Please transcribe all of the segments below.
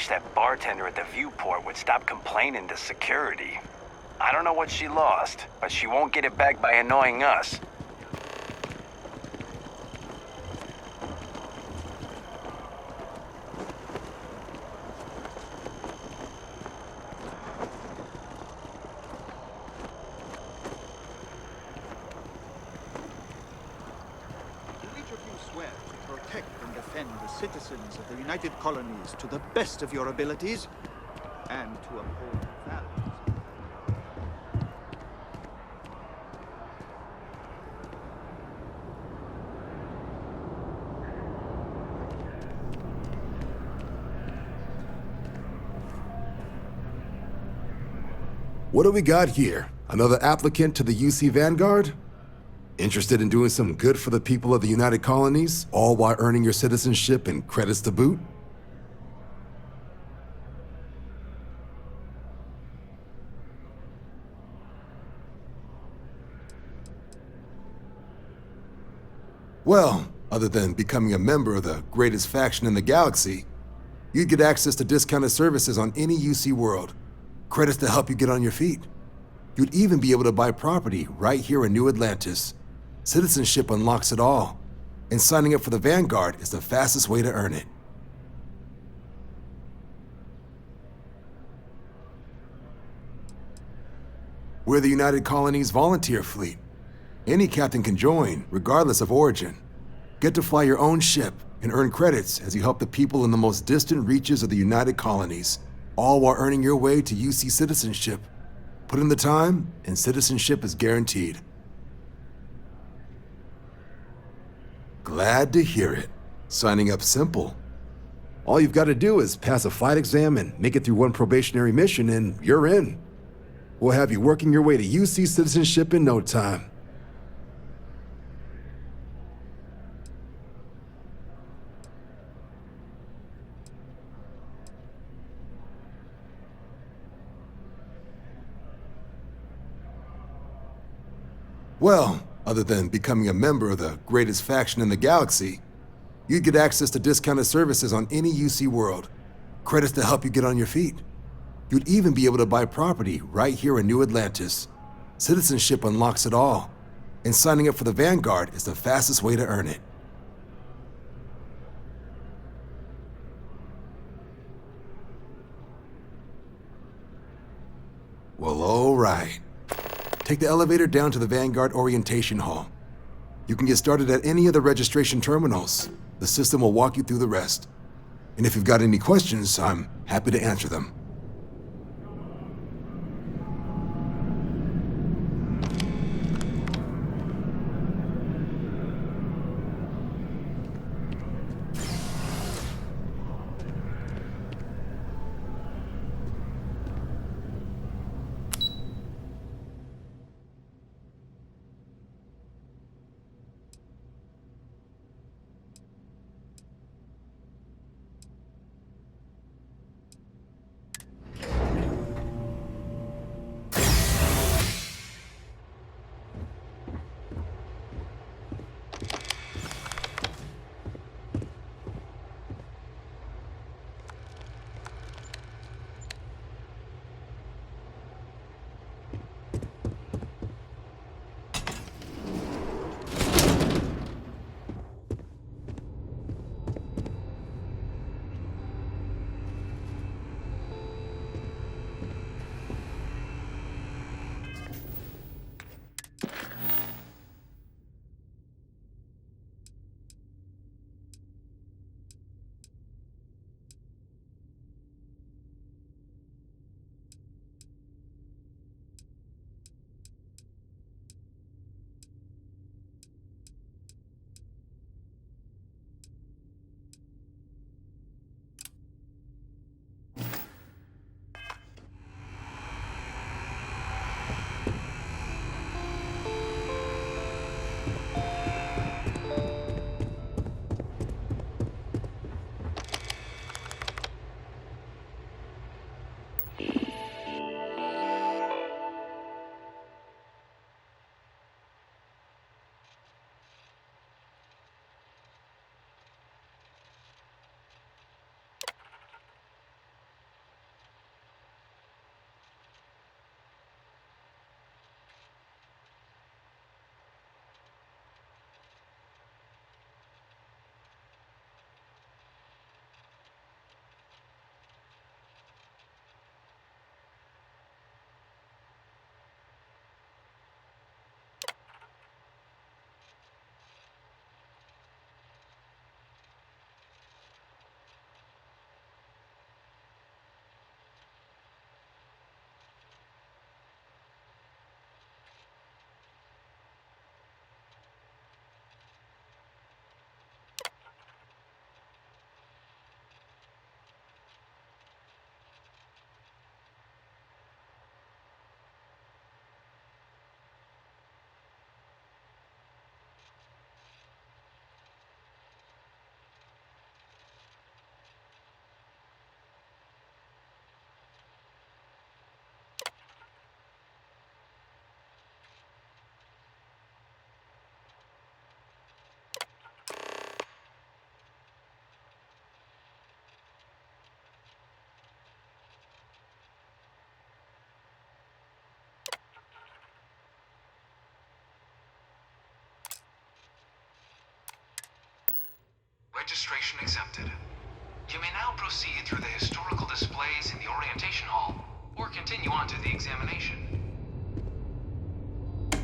wish that bartender at the viewport would stop complaining to security. I don't know what she lost, but she won't get it back by annoying us. Citizens of the United Colonies to the best of your abilities, and to uphold values. What do we got here? Another applicant to the UC Vanguard? Interested in doing some good for the people of the United Colonies, all while earning your citizenship and credits to boot? Well, other than becoming a member of the greatest faction in the galaxy, you'd get access to discounted services on any UC world, credits to help you get on your feet. You'd even be able to buy property right here in New Atlantis. Citizenship unlocks it all, and signing up for the Vanguard is the fastest way to earn it. We're the United Colonies Volunteer Fleet. Any captain can join, regardless of origin. Get to fly your own ship and earn credits as you help the people in the most distant reaches of the United Colonies, all while earning your way to UC citizenship. Put in the time, and citizenship is guaranteed. Glad to hear it. Signing up simple. All you've got to do is pass a flight exam and make it through one probationary mission and you're in. We'll have you working your way to UC citizenship in no time. Well, other than becoming a member of the greatest faction in the galaxy, you'd get access to discounted services on any UC world, credits to help you get on your feet. You'd even be able to buy property right here in New Atlantis. Citizenship unlocks it all, and signing up for the Vanguard is the fastest way to earn it. Well, all right. Take the elevator down to the Vanguard Orientation Hall. You can get started at any of the registration terminals. The system will walk you through the rest. And if you've got any questions, I'm happy to answer them. registration exempted. You may now proceed through the historical displays in the orientation hall, or continue on to the examination.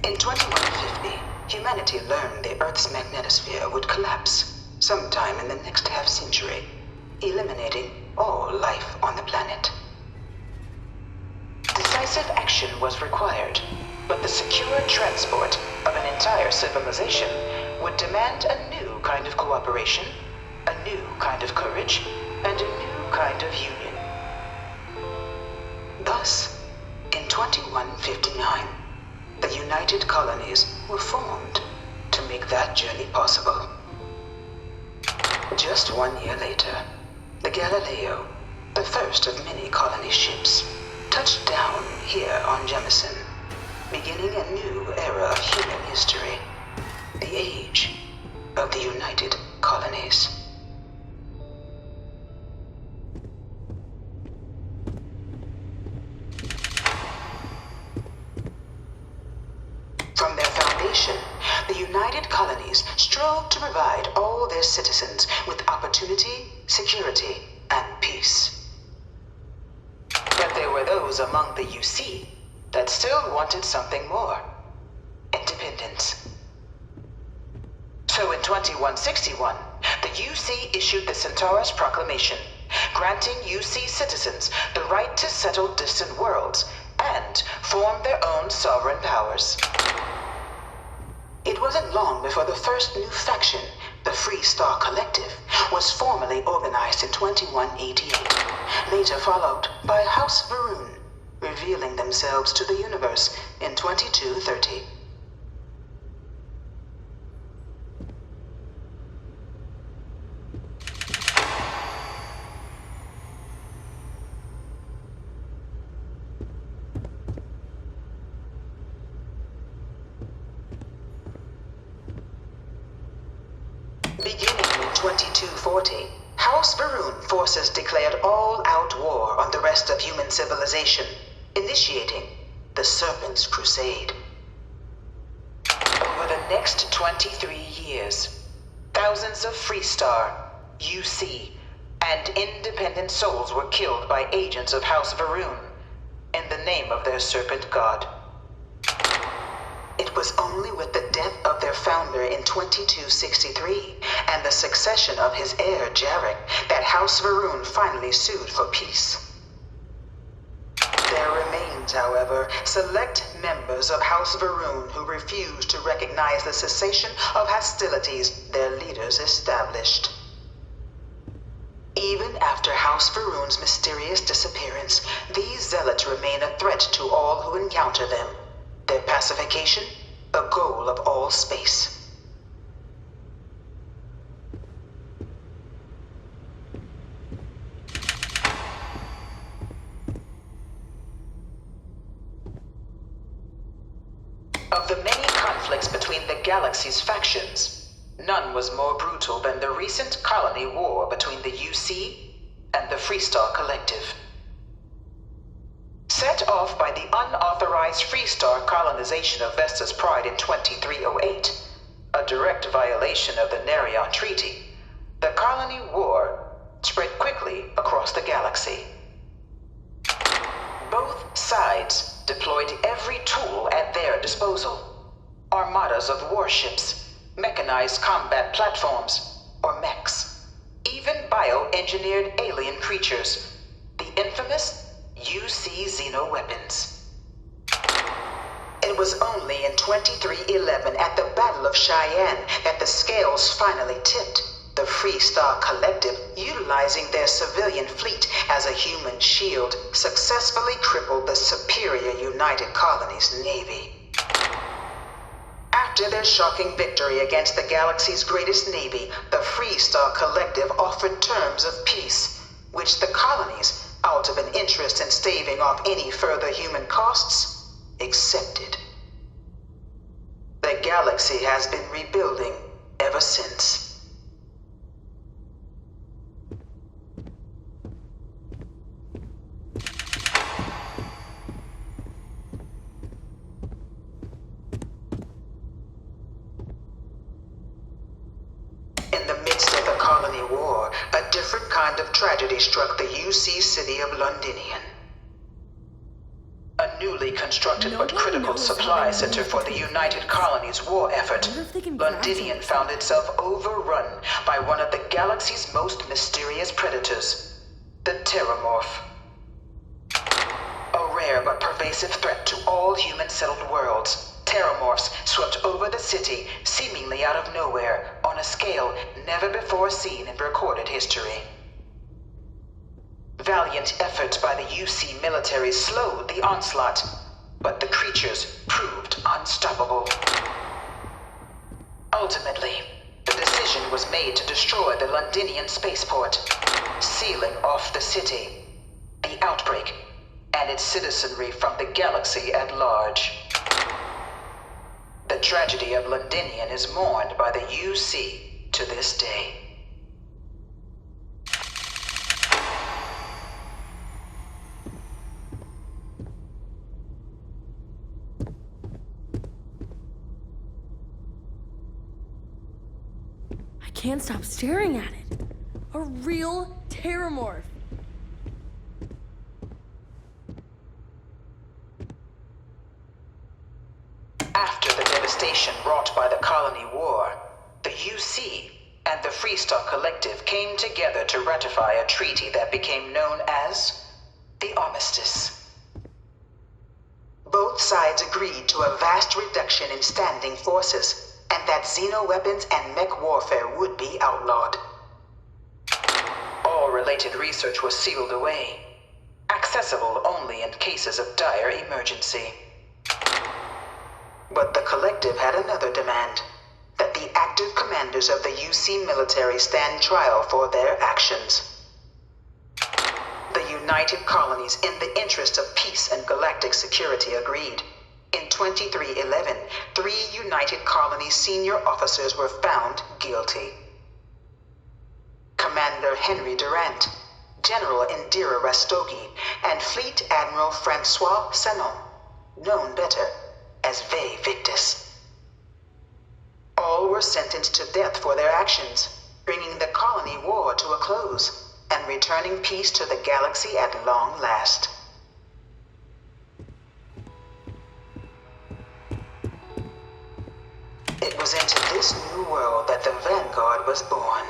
In 2150, humanity learned the Earth's magnetosphere would collapse sometime in the next half-century, eliminating all life on the planet. Decisive action was required, but the secure transport of an entire civilization would demand a new kind of cooperation, a new kind of courage, and a new kind of union. Thus, in 2159, the United Colonies were formed to make that journey possible. Just 1 year later, the Galileo, the first of many colony ships, touched down here on Jemison, beginning a new era of human history, the age of the United Colonies. From their foundation, the United Colonies strove to provide all their citizens with opportunity, security, and peace. But there were those among the UC that still wanted something more: independence. So in 2161, the UC issued the Centaurus Proclamation, granting UC citizens the right to settle distant worlds and form their own sovereign powers. It wasn't long before the first new faction, the Free Star Collective, was formally organized in 2188, later followed by House Varun, revealing themselves to the universe in 2230. Beginning in 2240, House Varun forces declared all-out war on the rest of human civilization, initiating the Serpent's Crusade. Over the next 23 years, thousands of Freestar, UC, and independent souls were killed by agents of House Varun in the name of their Serpent God. It was only with the death of their founder in 2263 and the succession of his heir Jarek that House Varun finally sued for peace. There remains, however, select members of House Varun who refuse to recognize the cessation of hostilities their leaders established. Even after House Varun's mysterious disappearance, these zealots remain a threat to all who encounter them. Their pacification, a goal of all space. Of the many conflicts between the galaxy's factions, none was more brutal than the recent colony war between the UC and the Freestar Collective. Set off by the unauthorized Freestar colonization of Vesta's Pride in 2308, a direct violation of the Nerion Treaty, the colony war spread quickly across the galaxy. Both sides deployed every tool at their disposal: armadas of warships, mechanized combat platforms, or mechs, even bioengineered alien creatures, the infamous UC xeno-weapons. It was only in 2311 at the Battle of Cheyenne that the scales finally tipped, the Freestar Collective, utilizing their civilian fleet as a human shield, successfully crippled the superior United Colonies Navy. After their shocking victory against the galaxy's greatest navy, the Freestar Collective offered terms of peace, which the colonies, out of an interest in staving off any further human costs, accepted. The galaxy has been rebuilding ever since. In the midst of the colony different kind of tragedy struck the UC city of Londinian. A newly constructed but critical supply center for the United Colonies' war effort, Londinian found itself overrun by one of the galaxy's most mysterious predators, the Terramorph. A rare but pervasive threat to all human-settled worlds, Terramorphs swept over the city, seemingly out of nowhere, on a scale never before seen in recorded history. Valiant efforts by the UC military slowed the onslaught, but the creatures proved unstoppable. Ultimately, the decision was made to destroy the Londinian spaceport, sealing off the city, the outbreak, and its citizenry from the galaxy at large. The tragedy of Londinian is mourned by the UC to this day. I can't stop staring at it. A real Terramorph. After the devastation wrought by the Colony War, the UC and the Freestock Collective came together to ratify a treaty that became known as the Armistice. Both sides agreed to a vast reduction in standing forces, and that xeno-weapons and mech warfare would be outlawed. All related research was sealed away, accessible only in cases of dire emergency. But the Collective had another demand, that the active commanders of the UC military stand trial for their actions. The United Colonies, in the interest of peace and galactic security, agreed. In 2311, 3 United Colonies senior officers were found guilty. Commander Henry Durant, General Indira Rastogi, and Fleet Admiral Francois Sanon, known better as Ve Victus. All were sentenced to death for their actions, bringing the colony war to a close and returning peace to the galaxy at long last. It was into this new world that the Vanguard was born.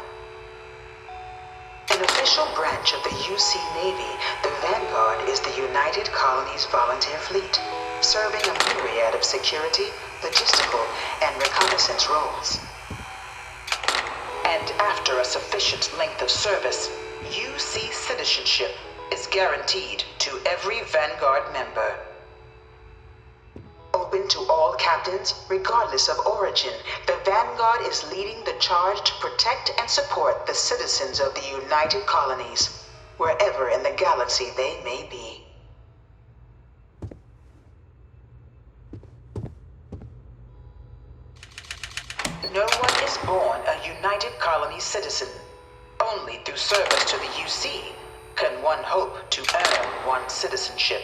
An official branch of the UC Navy, the Vanguard is the United Colonies Volunteer Fleet, serving a myriad of security, logistical, and reconnaissance roles. And after a sufficient length of service, UC citizenship is guaranteed to every Vanguard member. Open to all captains, regardless of origin, the Vanguard is leading the charge to protect and support the citizens of the United Colonies, wherever in the galaxy they may be. No one is born a United Colony citizen. Only through service to the UC can one hope to earn one's citizenship.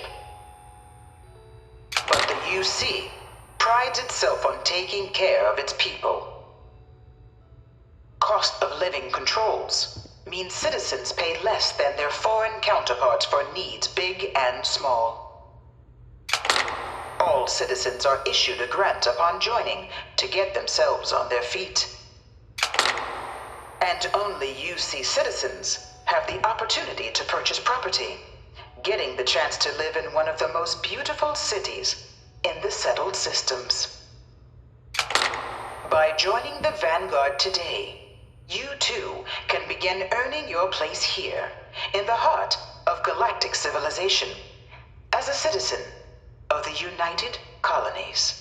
But the UC prides itself on taking care of its people. Cost of living controls mean citizens pay less than their foreign counterparts for needs big and small. All citizens are issued a grant upon joining to get themselves on their feet. And only UC citizens have the opportunity to purchase property, getting the chance to live in one of the most beautiful cities in the settled systems. By joining the Vanguard today, you too can begin earning your place here, in the heart of galactic civilization, as a citizen of the United Colonies.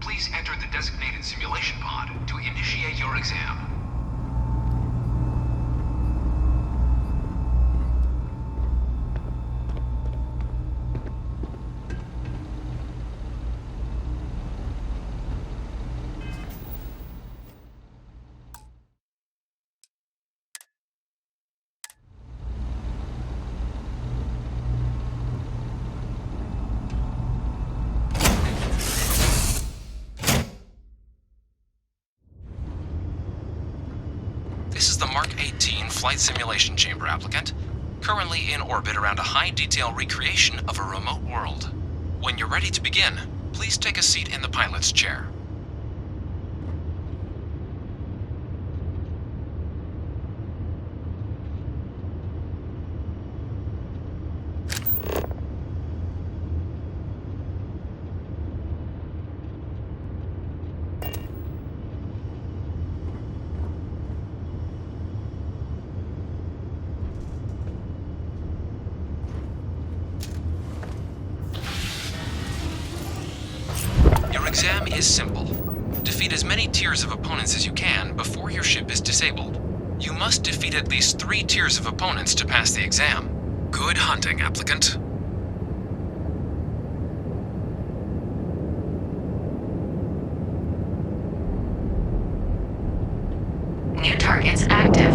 Please enter the designated simulation pod to initiate your exam. This is the Mark 18 Flight Simulation Chamber applicant, currently in orbit around a high-detail recreation of a remote world. When you're ready to begin, please take a seat in the pilot's chair. Your exam is simple. Defeat as many tiers of opponents as you can before your ship is disabled. You must defeat at least 3 tiers of opponents to pass the exam. Good hunting, applicant. New targets active.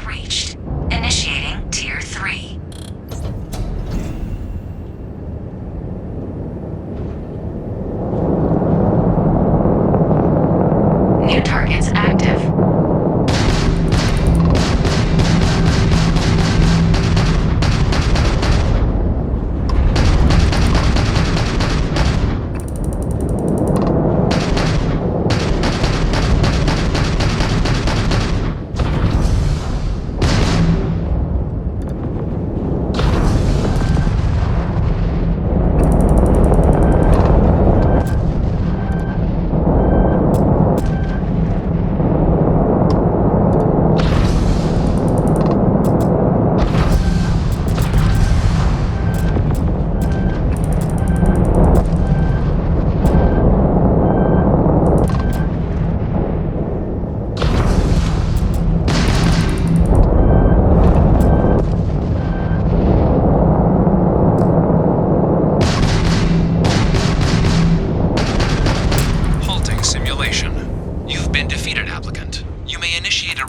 Log reached. Initiating Tier 3. New targets active.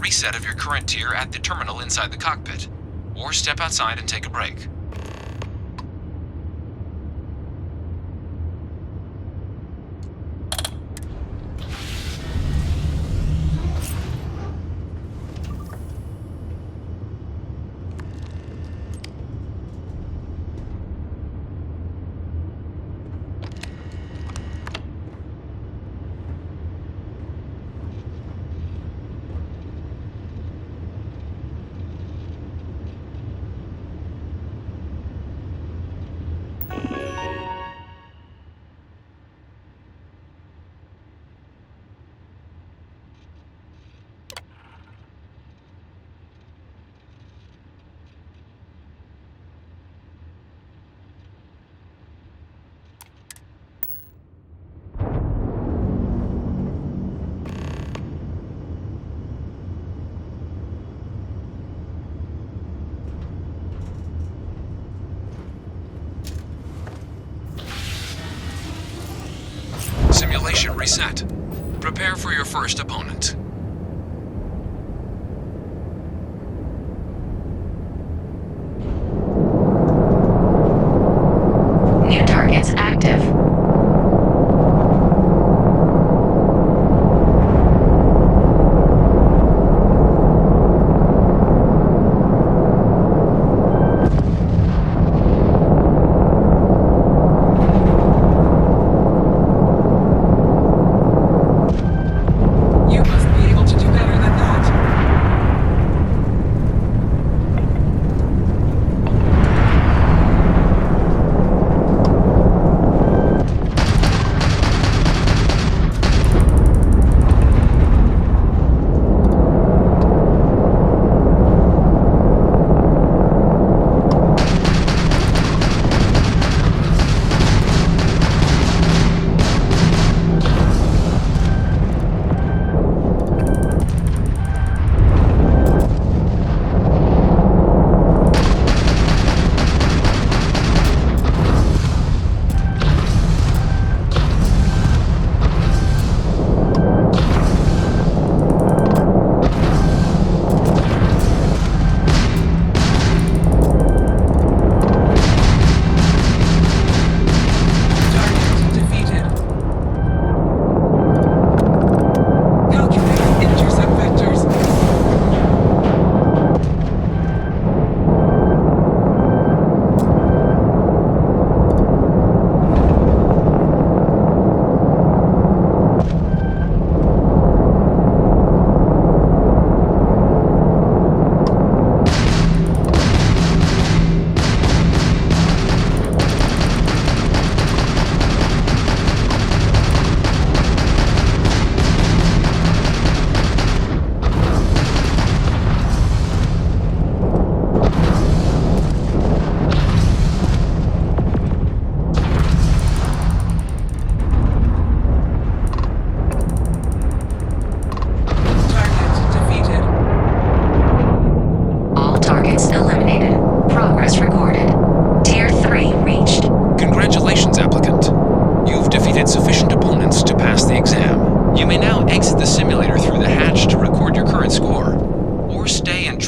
Reset of your current tier at the terminal inside the cockpit, or step outside and take a break. Simulation reset. Prepare for your first opponent. New targets active. You must be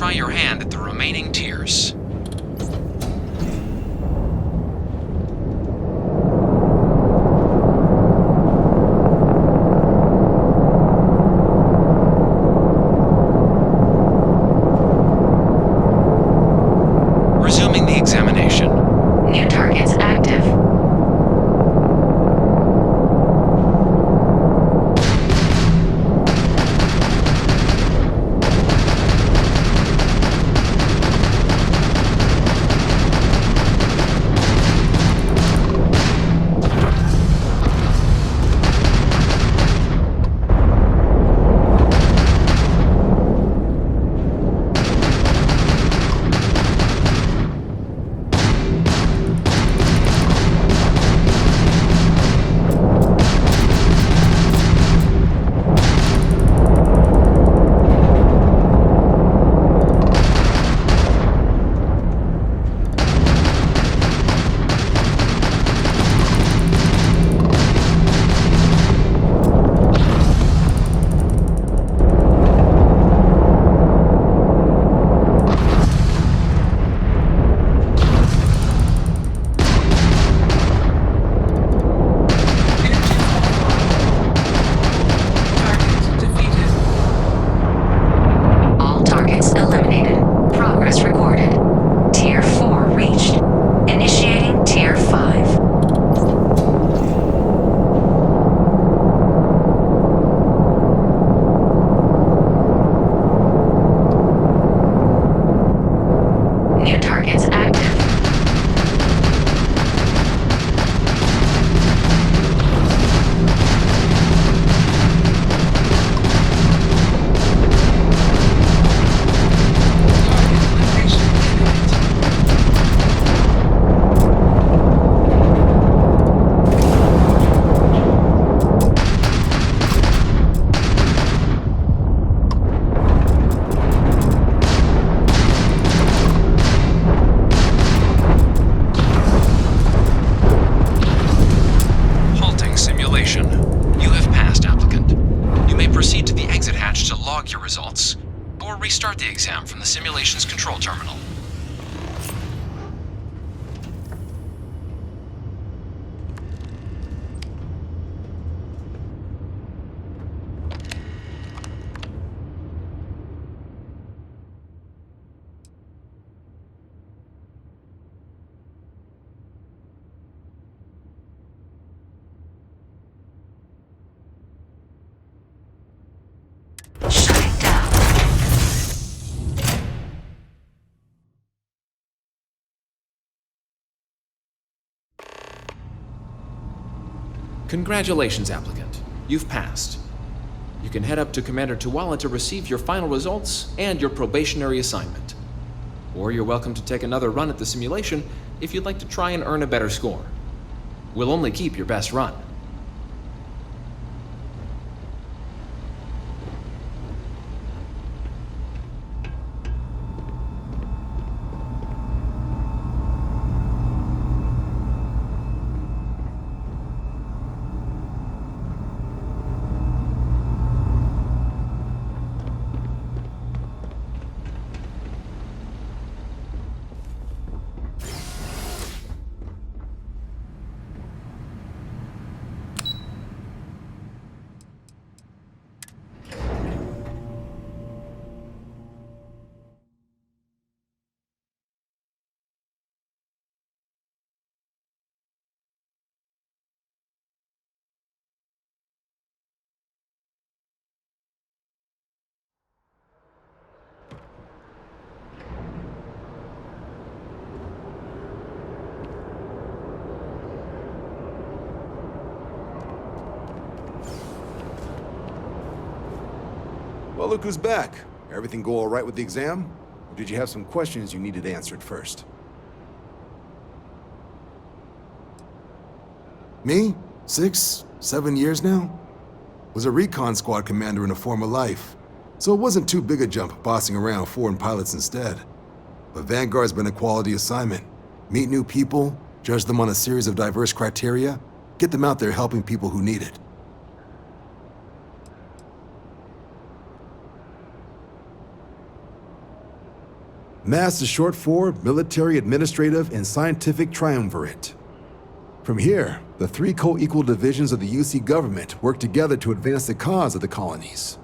try your hand at the remaining tiers. Resuming the examination. New targets active. All targets eliminated. Progress recorded. Tier 4 reached. Initiating Tier 5. New targets active. Halting simulation. You have passed, applicant. You may proceed to the exit hatch to log your results, or restart the exam from the simulation's control terminal. Shutting down. Congratulations, applicant. You've passed. You can head up to Commander Tuwala to receive your final results and your probationary assignment. Or you're welcome to take another run at the simulation if you'd like to try and earn a better score. We'll only keep your best run. Well, look who's back. Everything go all right with the exam? Or did you have some questions you needed answered first? Me? 6, 7 years now? Was a recon squad commander in a former life, so it wasn't too big a jump bossing around foreign pilots instead. But Vanguard's been a quality assignment. Meet new people, judge them on a series of diverse criteria, get them out there helping people who need it. MASS is short for Military, Administrative, and Scientific Triumvirate. From here, the three co-equal divisions of the UC government work together to advance the cause of the colonies.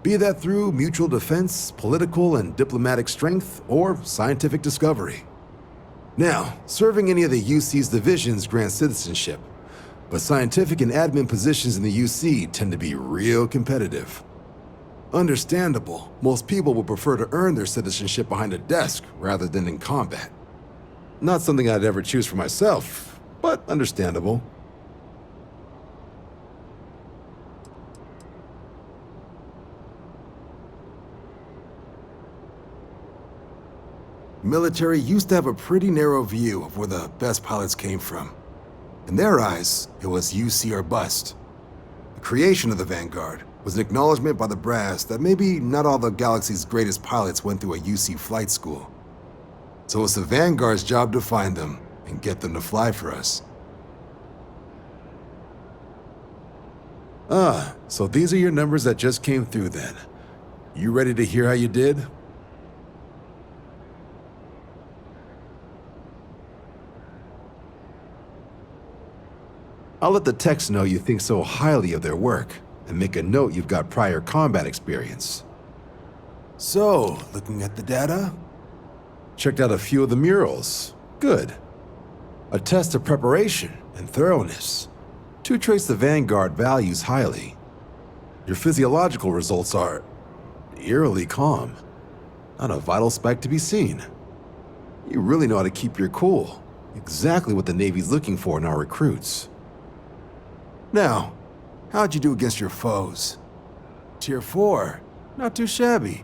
Be that through mutual defense, political and diplomatic strength, or scientific discovery. Now, serving any of the UC's divisions grants citizenship, but scientific and admin positions in the UC tend to be real competitive. Understandable, most people would prefer to earn their citizenship behind a desk rather than in combat. Not something I'd ever choose for myself, but understandable. Military used to have a pretty narrow view of where the best pilots came from. In their eyes, it was UC or bust. The creation of the Vanguard was an acknowledgement by the brass that maybe not all the galaxy's greatest pilots went through a UC flight school. So it's the Vanguard's job to find them and get them to fly for us. So these are your numbers that just came through then. You ready to hear how you did? I'll let the techs know you think so highly of their work, and make a note you've got prior combat experience. So, looking at the data? Checked out a few of the murals. Good. A test of preparation and thoroughness. Two traits the Vanguard values highly. Your physiological results are eerily calm. Not a vital spike to be seen. You really know how to keep your cool. Exactly what the Navy's looking for in our recruits. Now, how'd you do against your foes? Tier 4, not too shabby.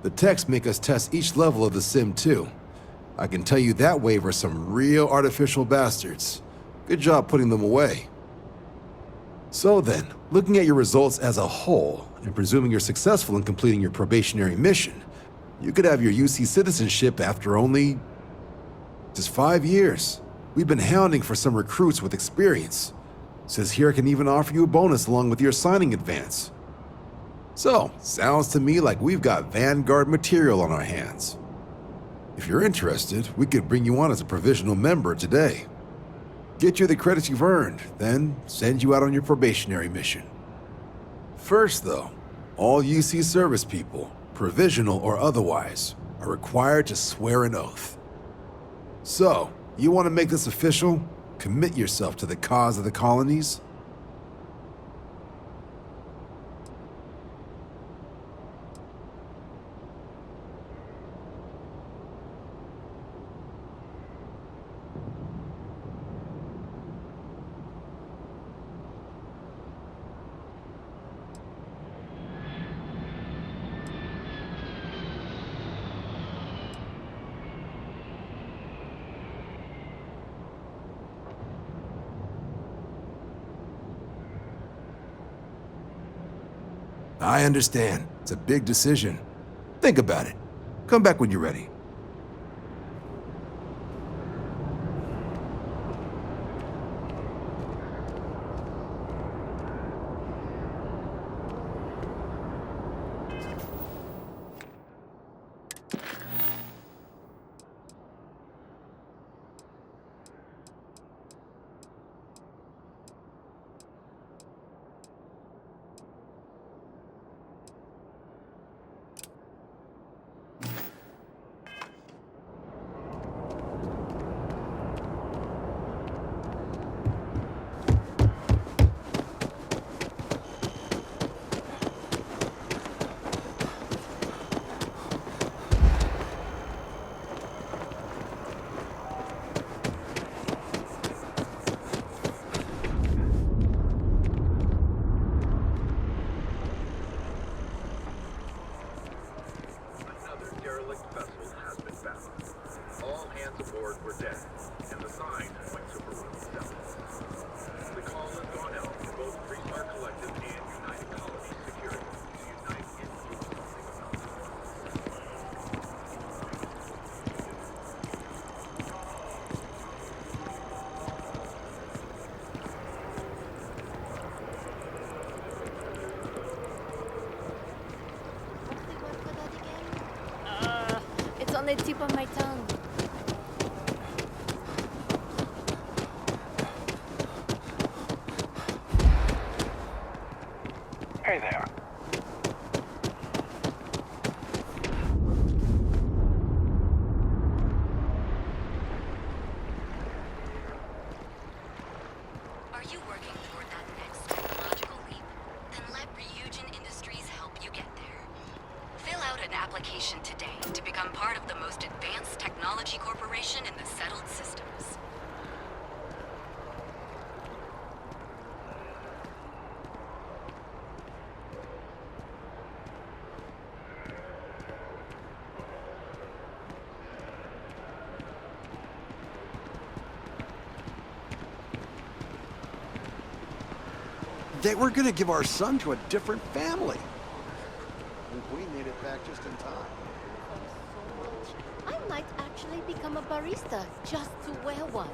The techs make us test each level of the sim too. I can tell you that wave are some real artificial bastards. Good job putting them away. So then, looking at your results as a whole, and presuming you're successful in completing your probationary mission, you could have your UC citizenship after only just 5 years. We've been hounding for some recruits with experience. Says here I can even offer you a bonus along with your signing advance. So, sounds to me like we've got Vanguard material on our hands. If you're interested, we could bring you on as a provisional member today. Get you the credits you've earned, then send you out on your probationary mission. First though, all UC service people, provisional or otherwise, are required to swear an oath. So, you want to make this official? Commit yourself to the cause of the colonies? I understand. It's a big decision. Think about it. Come back when you're ready. on the tip of my tongue. Hey there. Are you working toward that next technological leap? Then let Ryujin Industries help you get there. Fill out an application today to become part of the most advanced technology corporation in the settled systems. They were gonna give our son to a different family. We made it back just in time. I might actually become a barista just to wear one.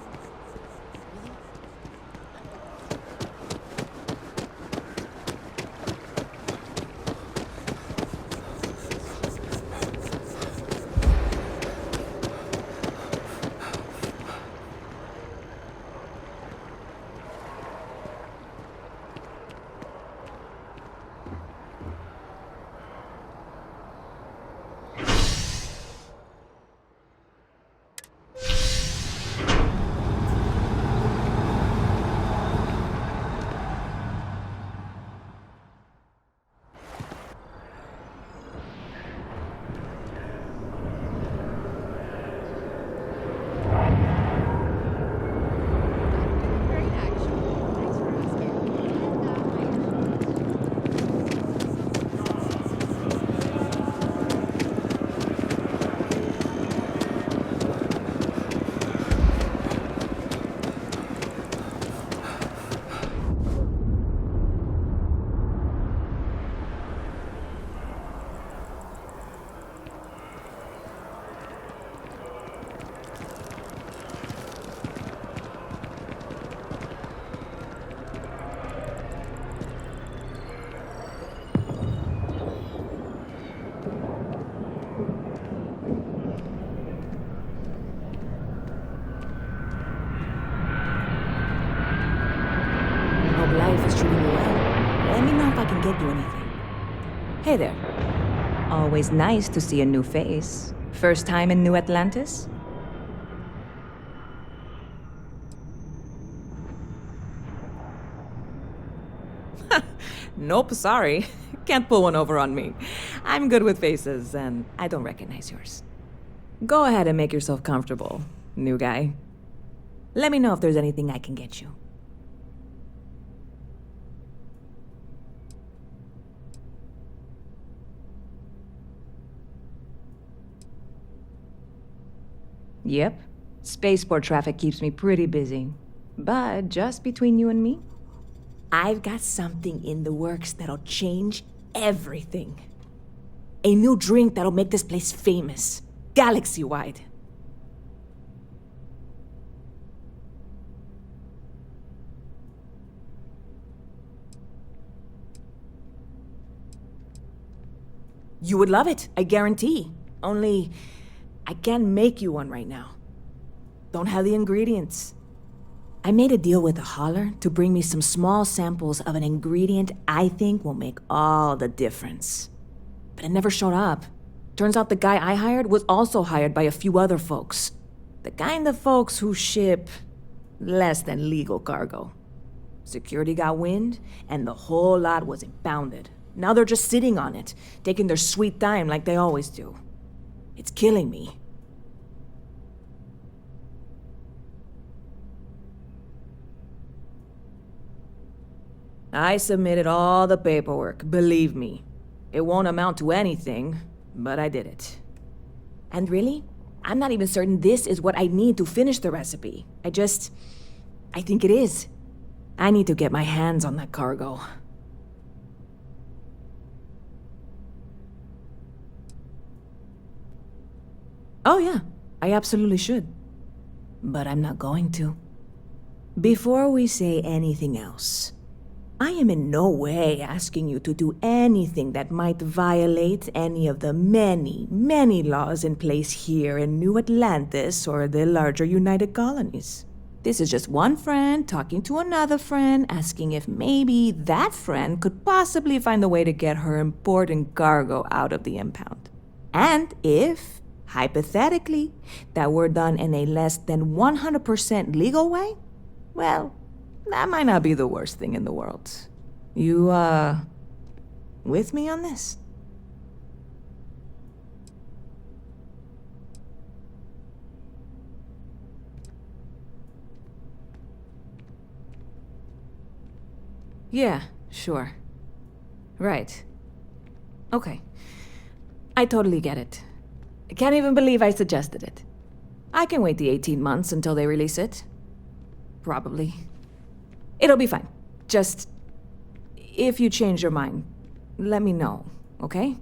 Hope life is treating you well. Let me know if I can get you anything. Hey there. Always nice to see a new face. First time in New Atlantis? Nope, sorry. Can't pull one over on me. I'm good with faces, and I don't recognize yours. Go ahead and make yourself comfortable, new guy. Let me know if there's anything I can get you. Yep. Spaceport traffic keeps me pretty busy. But just between you and me, I've got something in the works that'll change everything. A new drink that'll make this place famous, galaxy-wide. You would love it, I guarantee. Only, I can't make you one right now. Don't have the ingredients. I made a deal with a hauler to bring me some small samples of an ingredient I think will make all the difference. But it never showed up. Turns out the guy I hired was also hired by a few other folks. The kind of folks who ship less than legal cargo. Security got wind, and the whole lot was impounded. Now they're just sitting on it, taking their sweet time like they always do. It's killing me. I submitted all the paperwork, believe me. It won't amount to anything, but I did it. And really, I'm not even certain this is what I need to finish the recipe. I think it is. I need to get my hands on that cargo. Oh yeah, I absolutely should. But I'm not going to. Before we say anything else, I am in no way asking you to do anything that might violate any of the many, many laws in place here in New Atlantis or the larger United Colonies. This is just one friend talking to another friend, asking if maybe that friend could possibly find a way to get her important cargo out of the impound. And if, hypothetically, that were done in a less than 100% legal way, well, that might not be the worst thing in the world. You, with me on this? Yeah, sure. Right. Okay. I totally get it. I can't even believe I suggested it. I can wait the 18 months until they release it. Probably. It'll be fine. Just, if you change your mind, let me know, okay?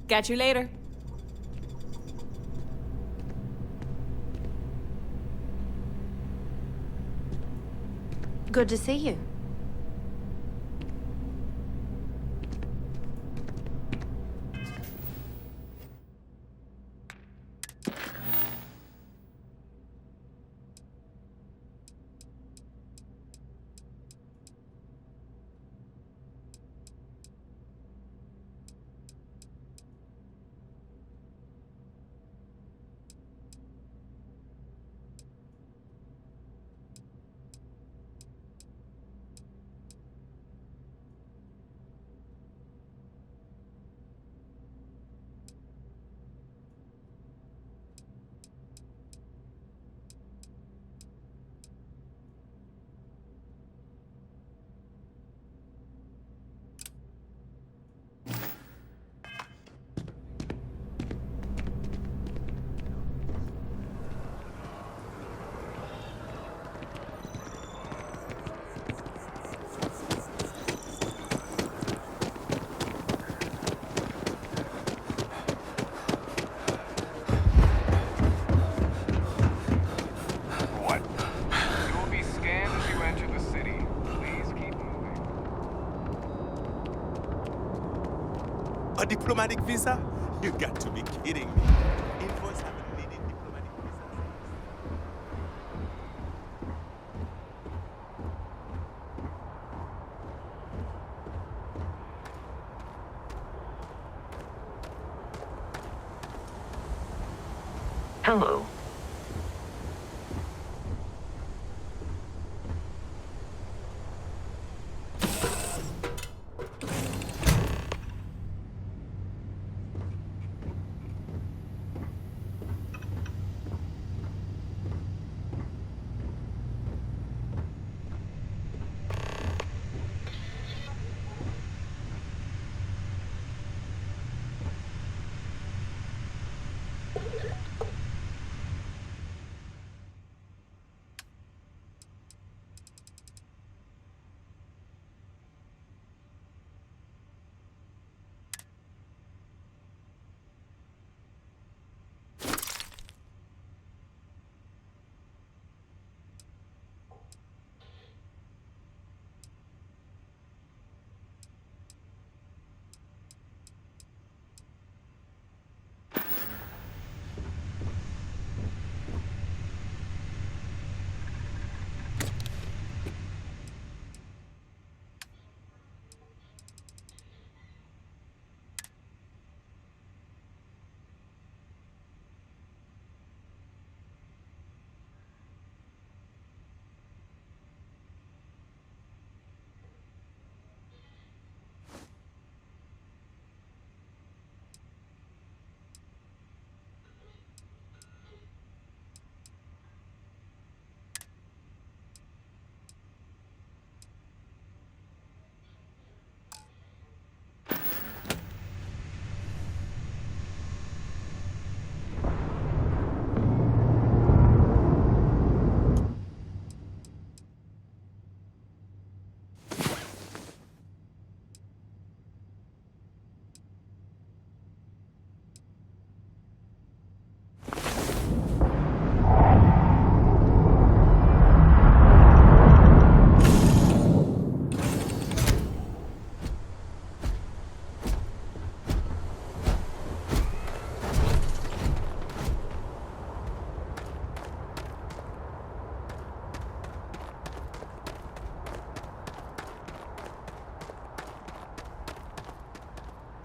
Catch you later. Good to see you. What? You will be scanned as you enter the city. Please keep moving. A diplomatic visa? You got to be kidding me. Invoice haven't needed diplomatic visas. Hello.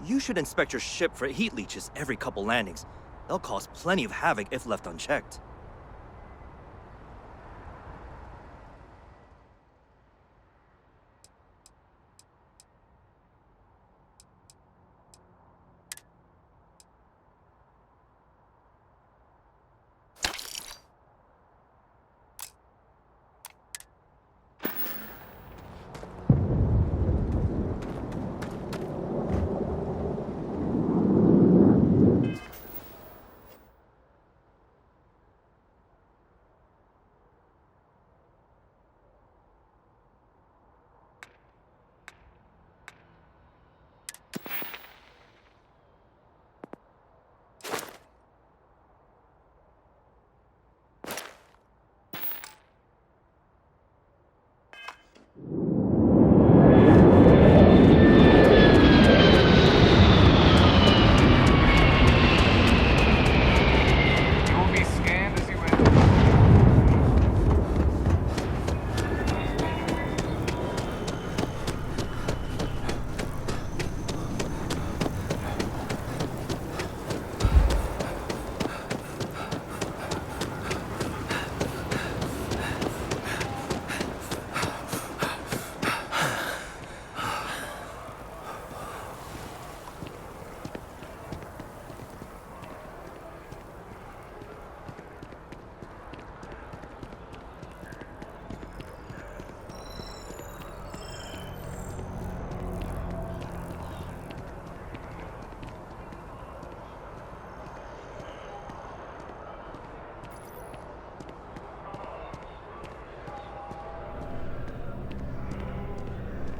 You should inspect your ship for heat leeches every couple landings. They'll cause plenty of havoc if left unchecked. You will be scanned as you enter.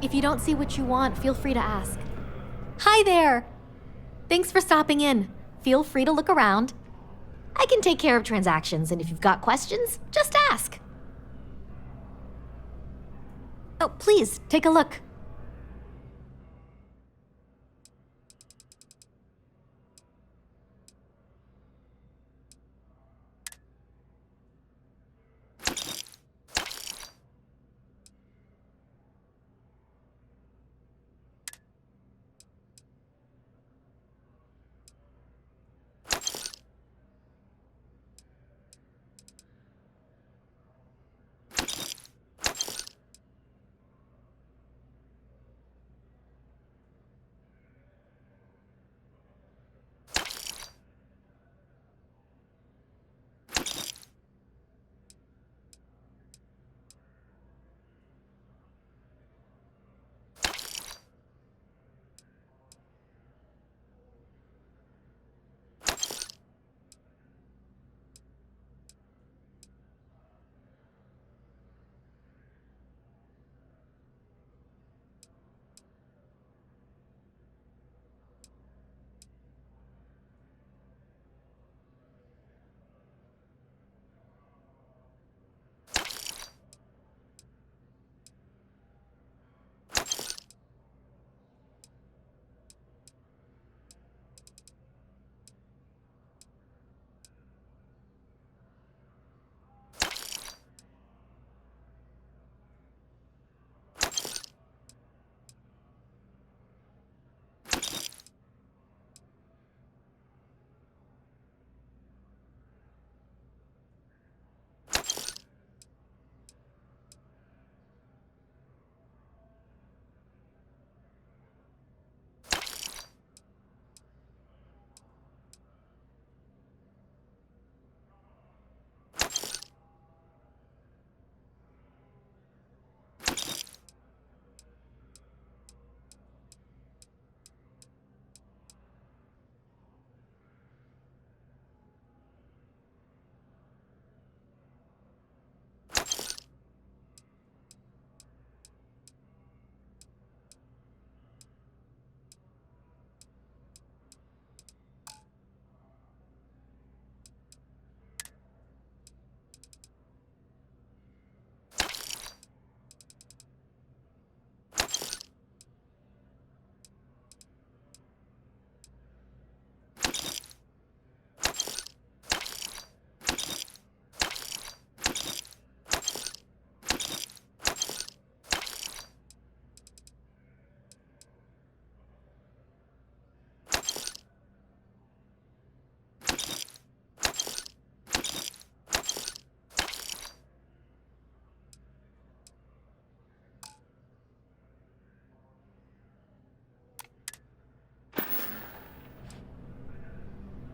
If you don't see what you want, feel free to ask. Hi there! Thanks for stopping in. Feel free to look around. I can take care of transactions, and if you've got questions, just ask. Oh, please, take a look.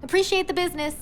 Appreciate the business.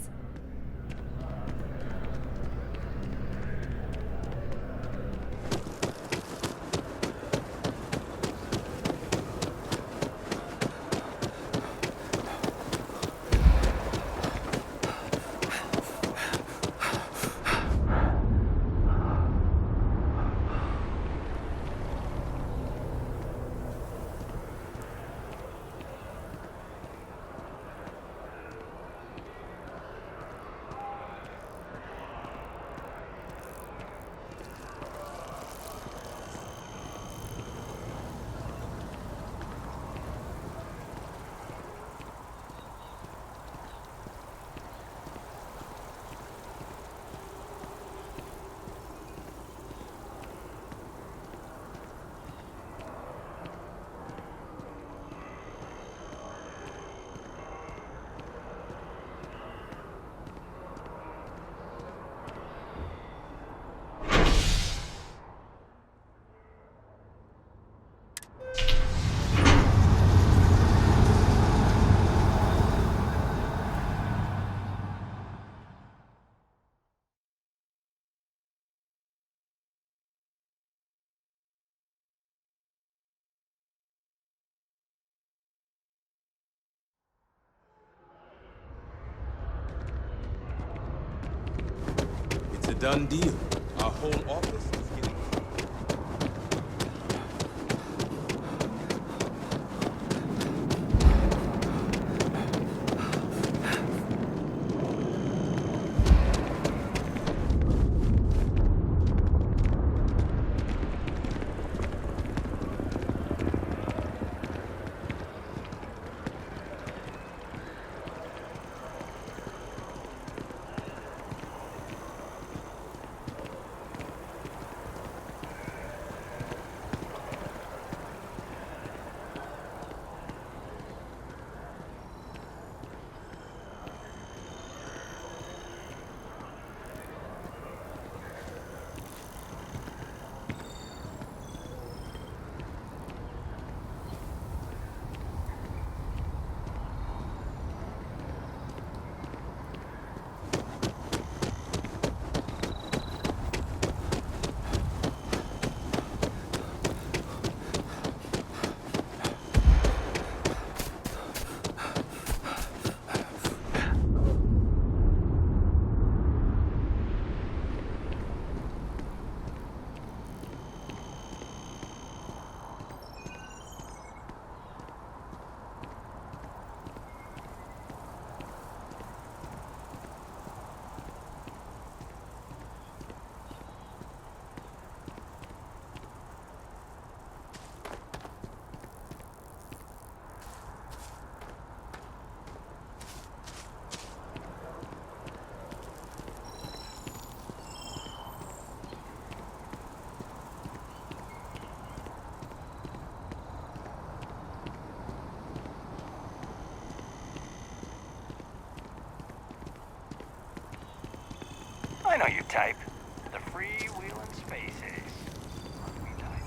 It's a done deal. Our whole office is getting... I know your type. The freewheeling space ace. Must be nice.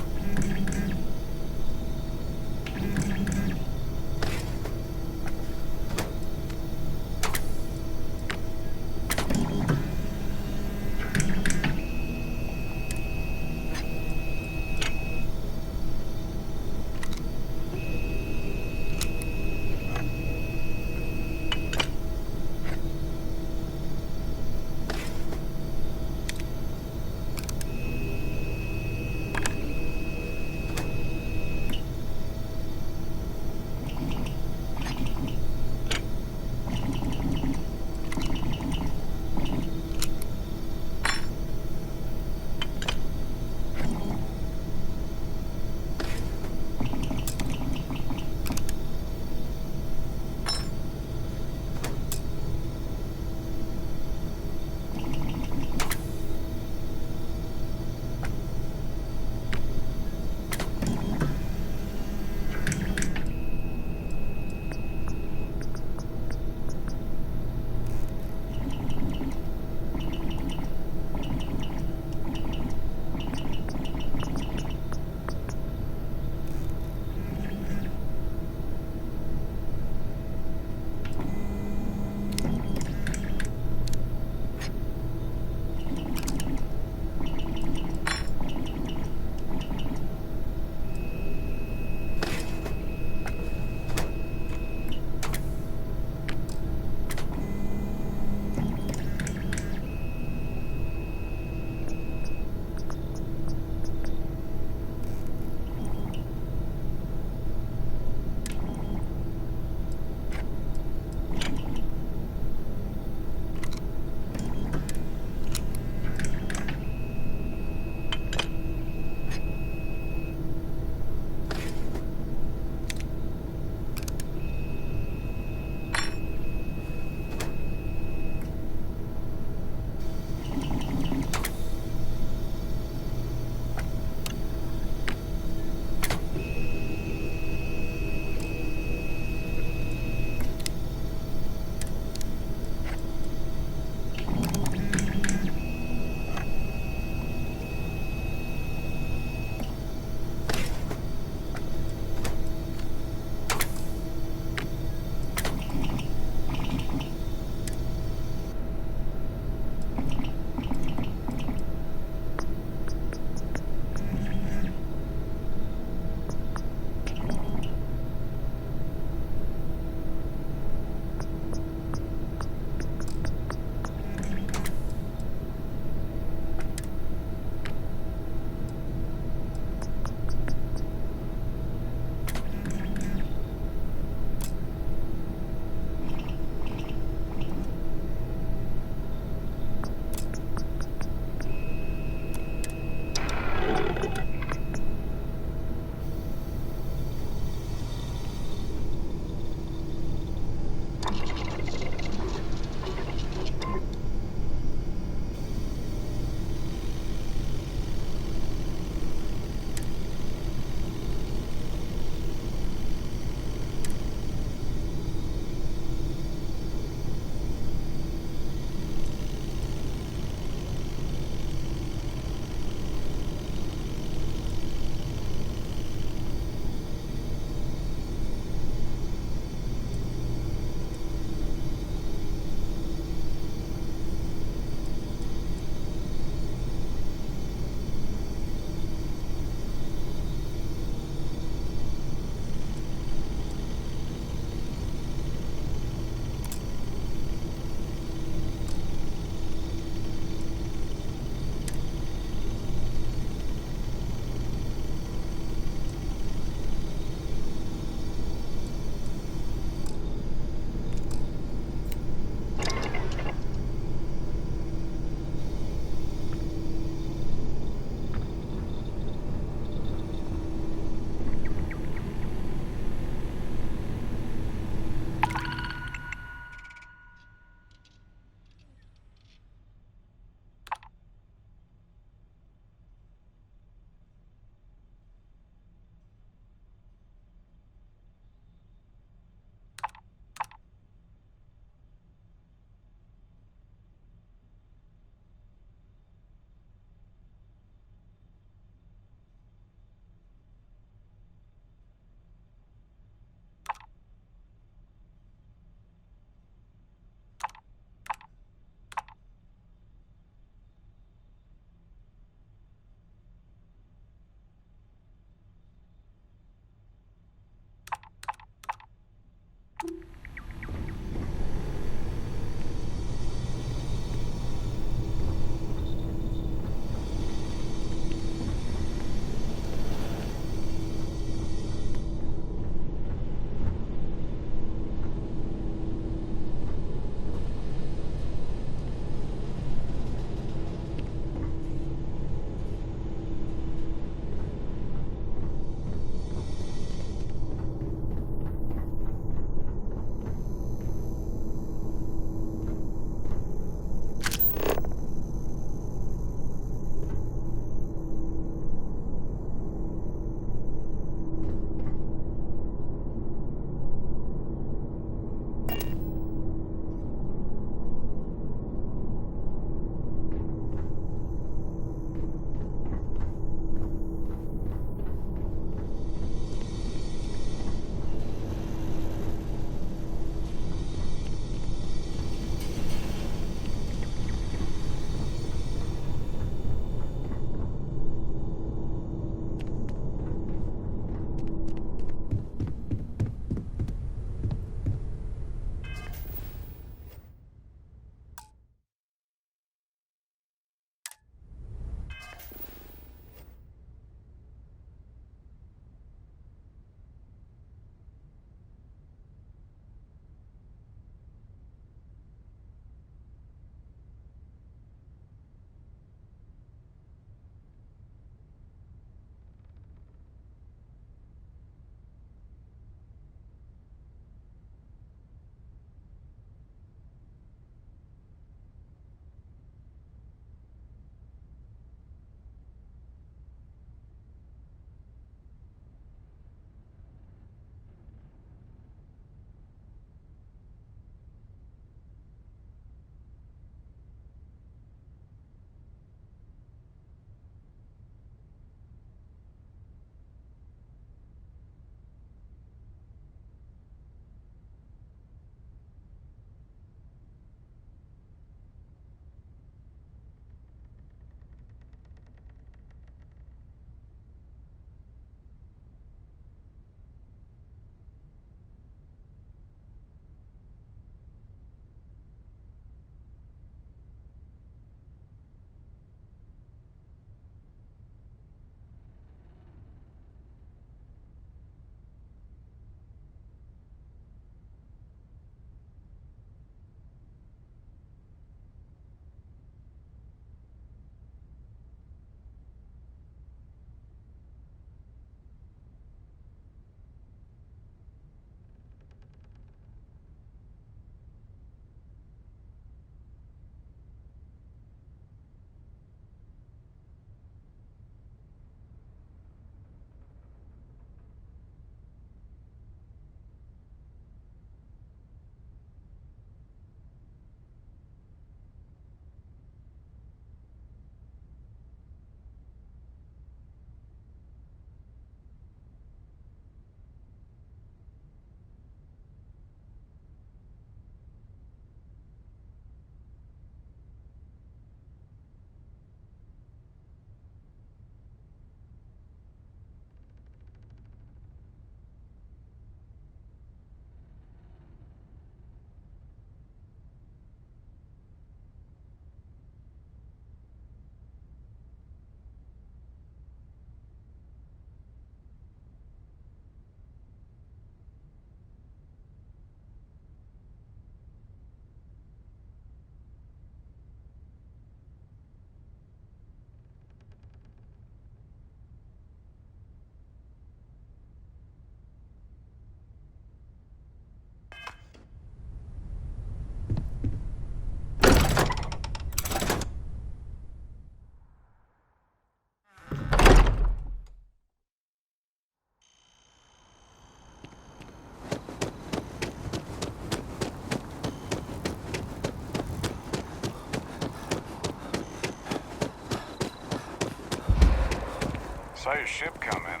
Saw your ship come in.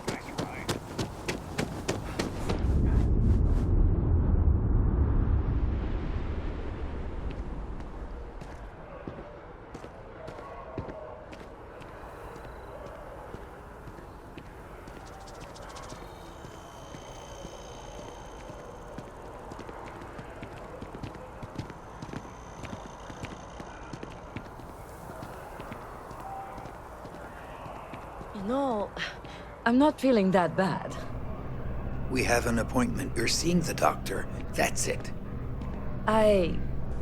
Nice ride. No, I'm not feeling that bad. We have an appointment. You're seeing the doctor. That's it.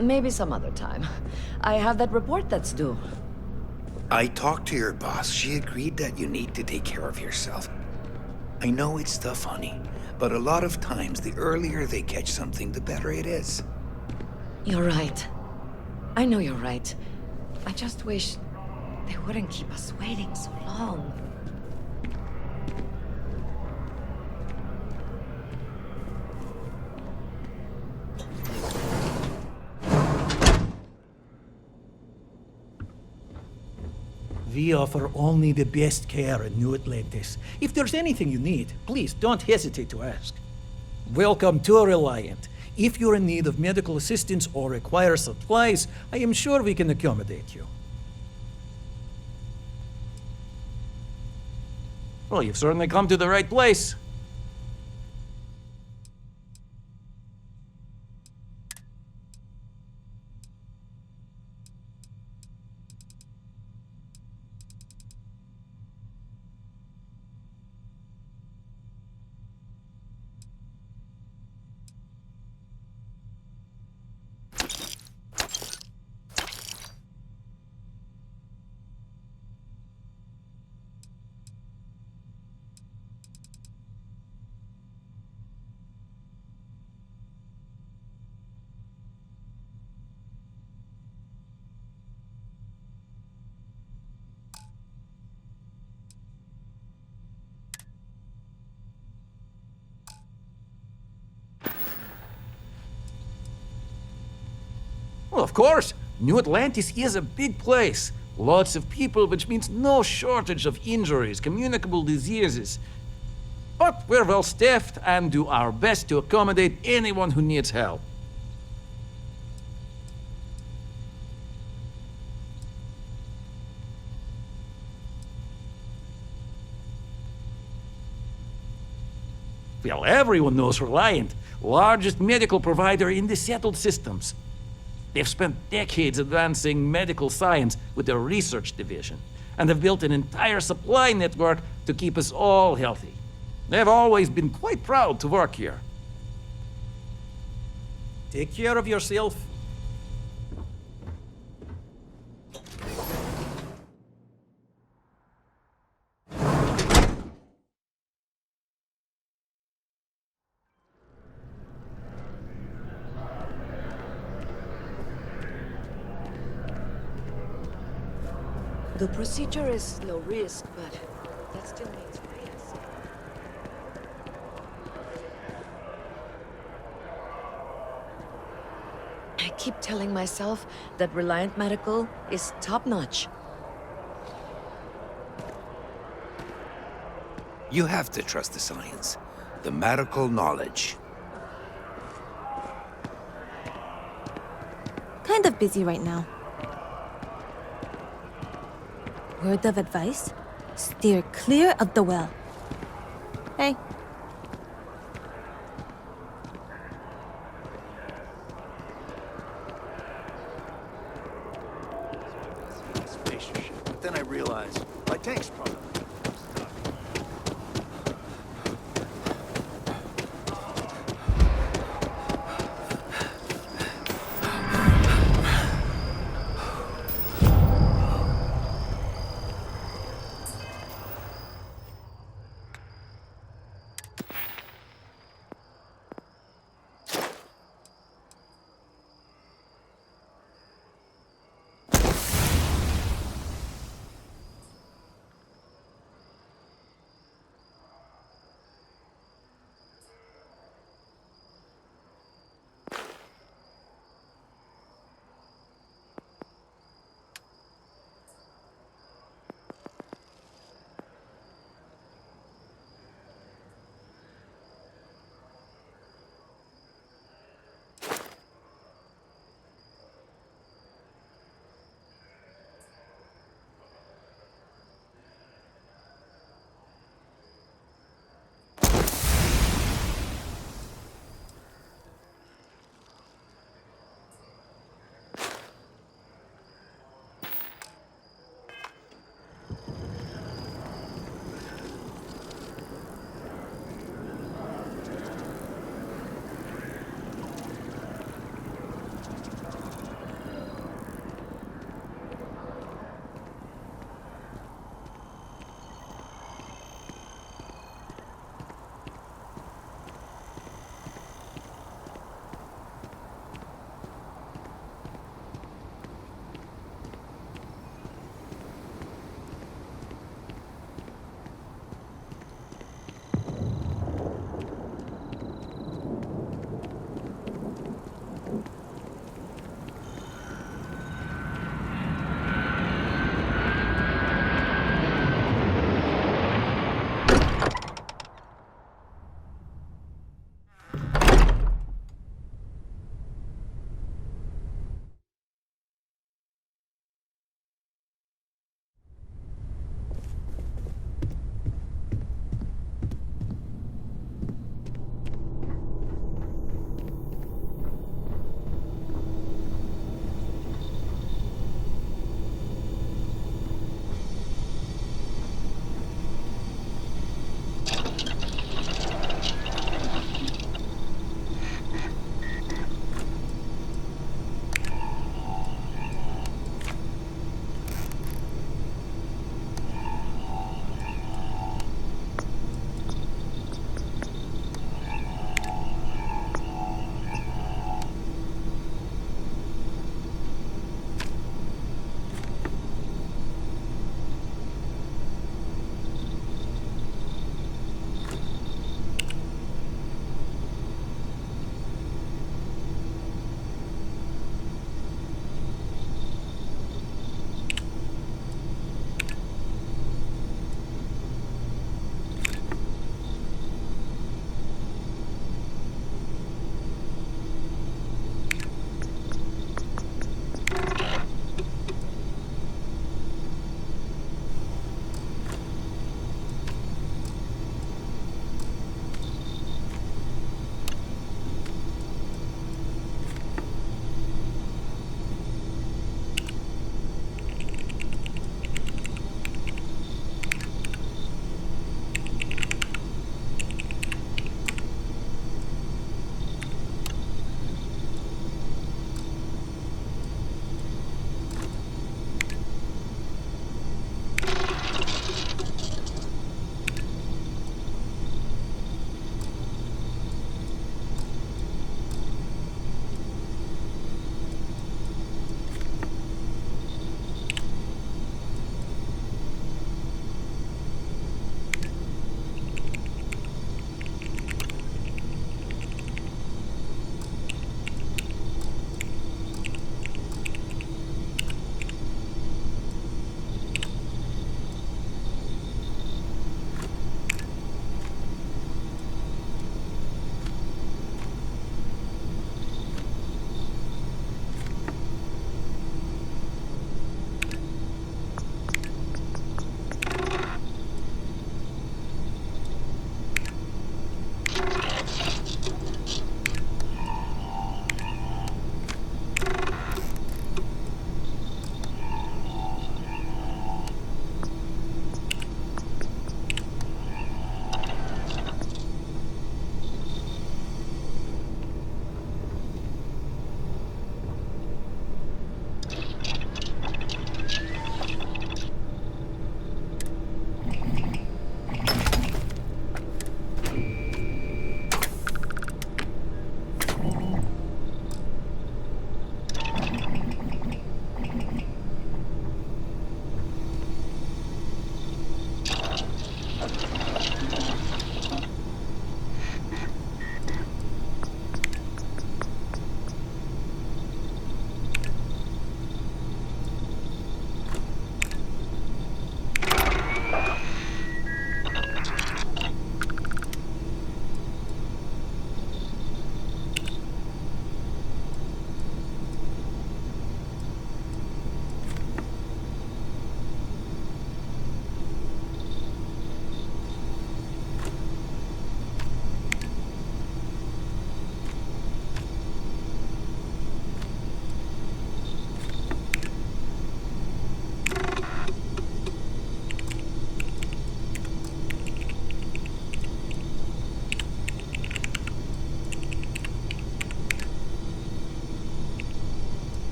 Maybe some other time. I have that report that's due. I talked to your boss. She agreed that you need to take care of yourself. I know it's tough, honey, but a lot of times the earlier they catch something, the better it is. You're right. I know you're right. I just wish they wouldn't keep us waiting so long. We offer only the best care in New Atlantis. If there's anything you need, please don't hesitate to ask. Welcome to Reliant. If you're in need of medical assistance or require supplies, I am sure we can accommodate you. Well, you've certainly come to the right place. Well, of course, New Atlantis is a big place. Lots of people, which means no shortage of injuries, communicable diseases. But we're well staffed and do our best to accommodate anyone who needs help. Well, everyone knows Reliant, largest medical provider in the settled systems. They've spent decades advancing medical science with their research division, and have built an entire supply network to keep us all healthy. They've always been quite proud to work here. Take care of yourself. The procedure is low risk, but that still means risk. I keep telling myself that Reliant Medical is top-notch. You have to trust the science, the medical knowledge. Kind of busy right now. Word of advice? Steer clear of the well. Hey. Spaceship. But then I realized my tank's probably.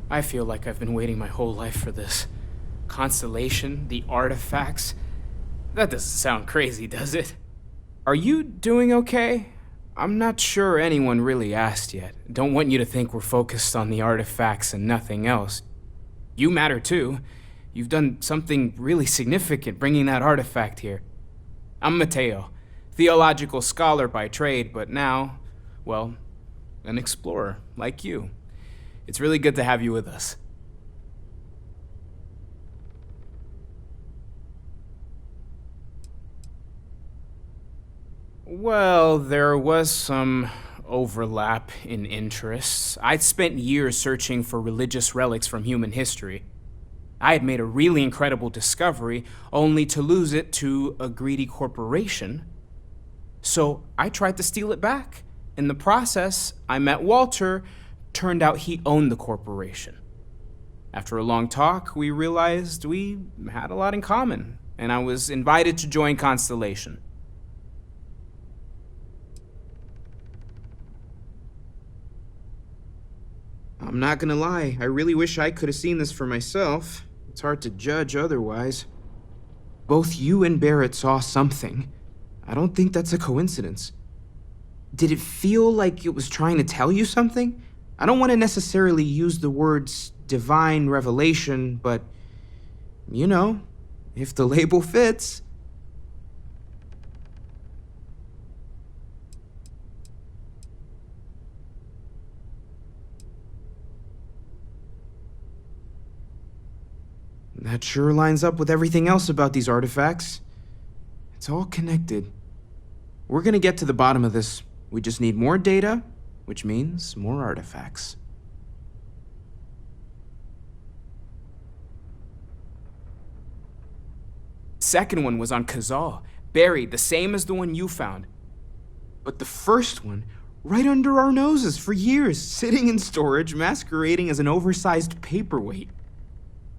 I feel like I've been waiting my whole life for this. Constellation, the artifacts. That doesn't sound crazy, does it? Are you doing okay? I'm not sure anyone really asked yet. Don't want you to think we're focused on the artifacts and nothing else. You matter too. You've done something really significant bringing that artifact here. I'm Mateo, theological scholar by trade, but now, well, an explorer like you. It's really good to have you with us. Well, there was some overlap in interests. I'd spent years searching for religious relics from human history. I had made a really incredible discovery, only to lose it to a greedy corporation. So I tried to steal it back. In the process, I met Walter. Turned out he owned the corporation. After a long talk, we realized we had a lot in common, and I was invited to join Constellation. I'm not gonna lie, I really wish I could have seen this for myself. It's hard to judge otherwise. Both you and Barrett saw something. I don't think that's a coincidence. Did it feel like it was trying to tell you something? I don't want to necessarily use the words divine revelation, but, you know, if the label fits. That sure lines up with everything else about these artifacts. It's all connected. We're gonna get to the bottom of this. We just need more data, which means more artifacts. Second one was on Kazal, buried, the same as the one you found. But the first one, right under our noses for years, sitting in storage, masquerading as an oversized paperweight.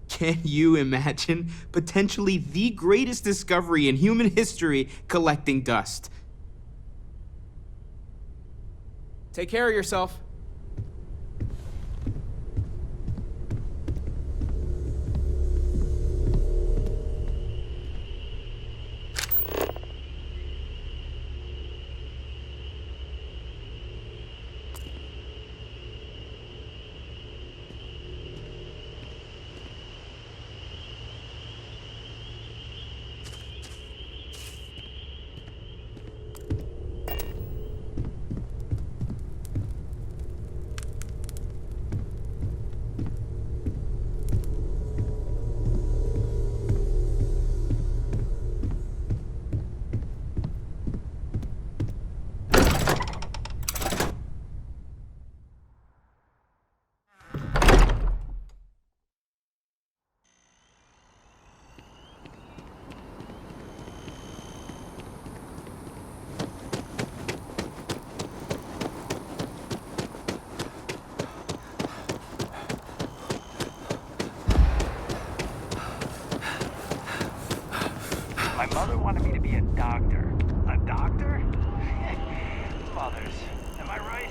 Can you imagine potentially the greatest discovery in human history collecting dust? Take care of yourself. My mother wanted me to be a doctor. A doctor? Mothers, am I right?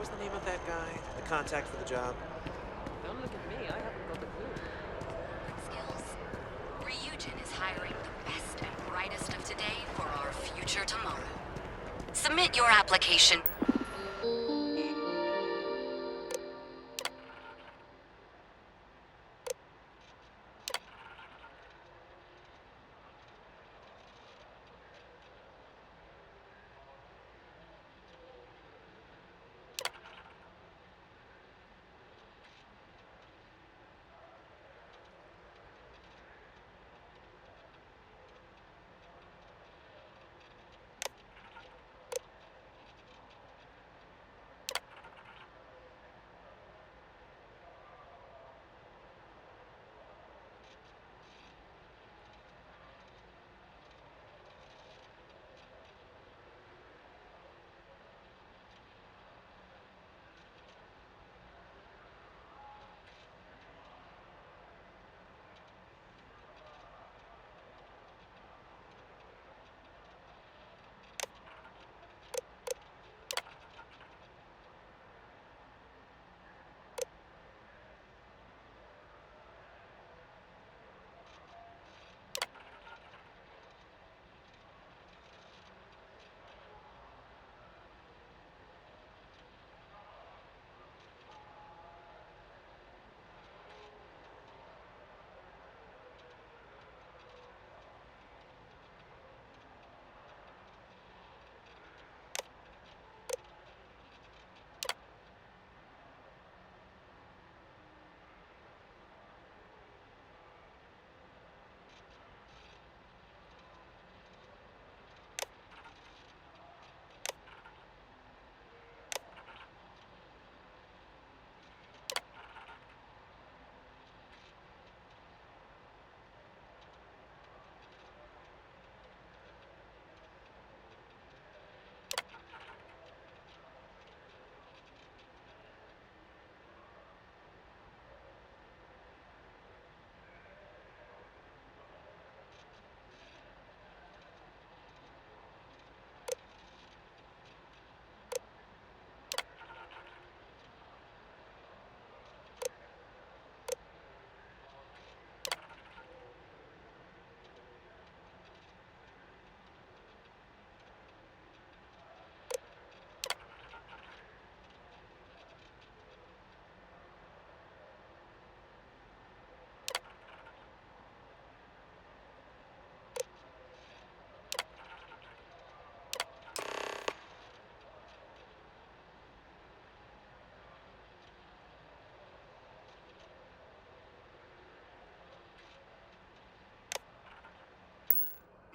was the name of that guy? The contact for the job? Don't look at me, I haven't got a clue. Skills. Ryujin is hiring the best and brightest of today for our future tomorrow. Submit your application.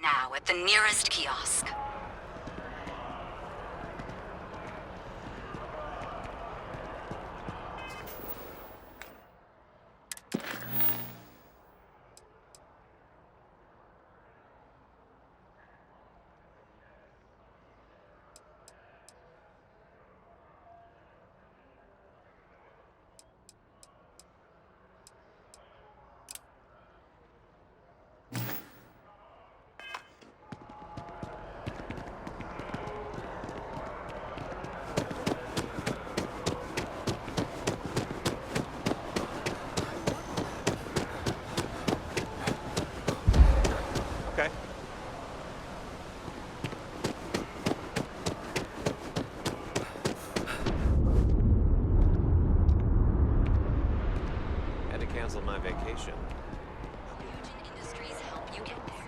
Now at the nearest kiosk. Okay. Had to cancel my vacation. Ryujin Industries help you get there.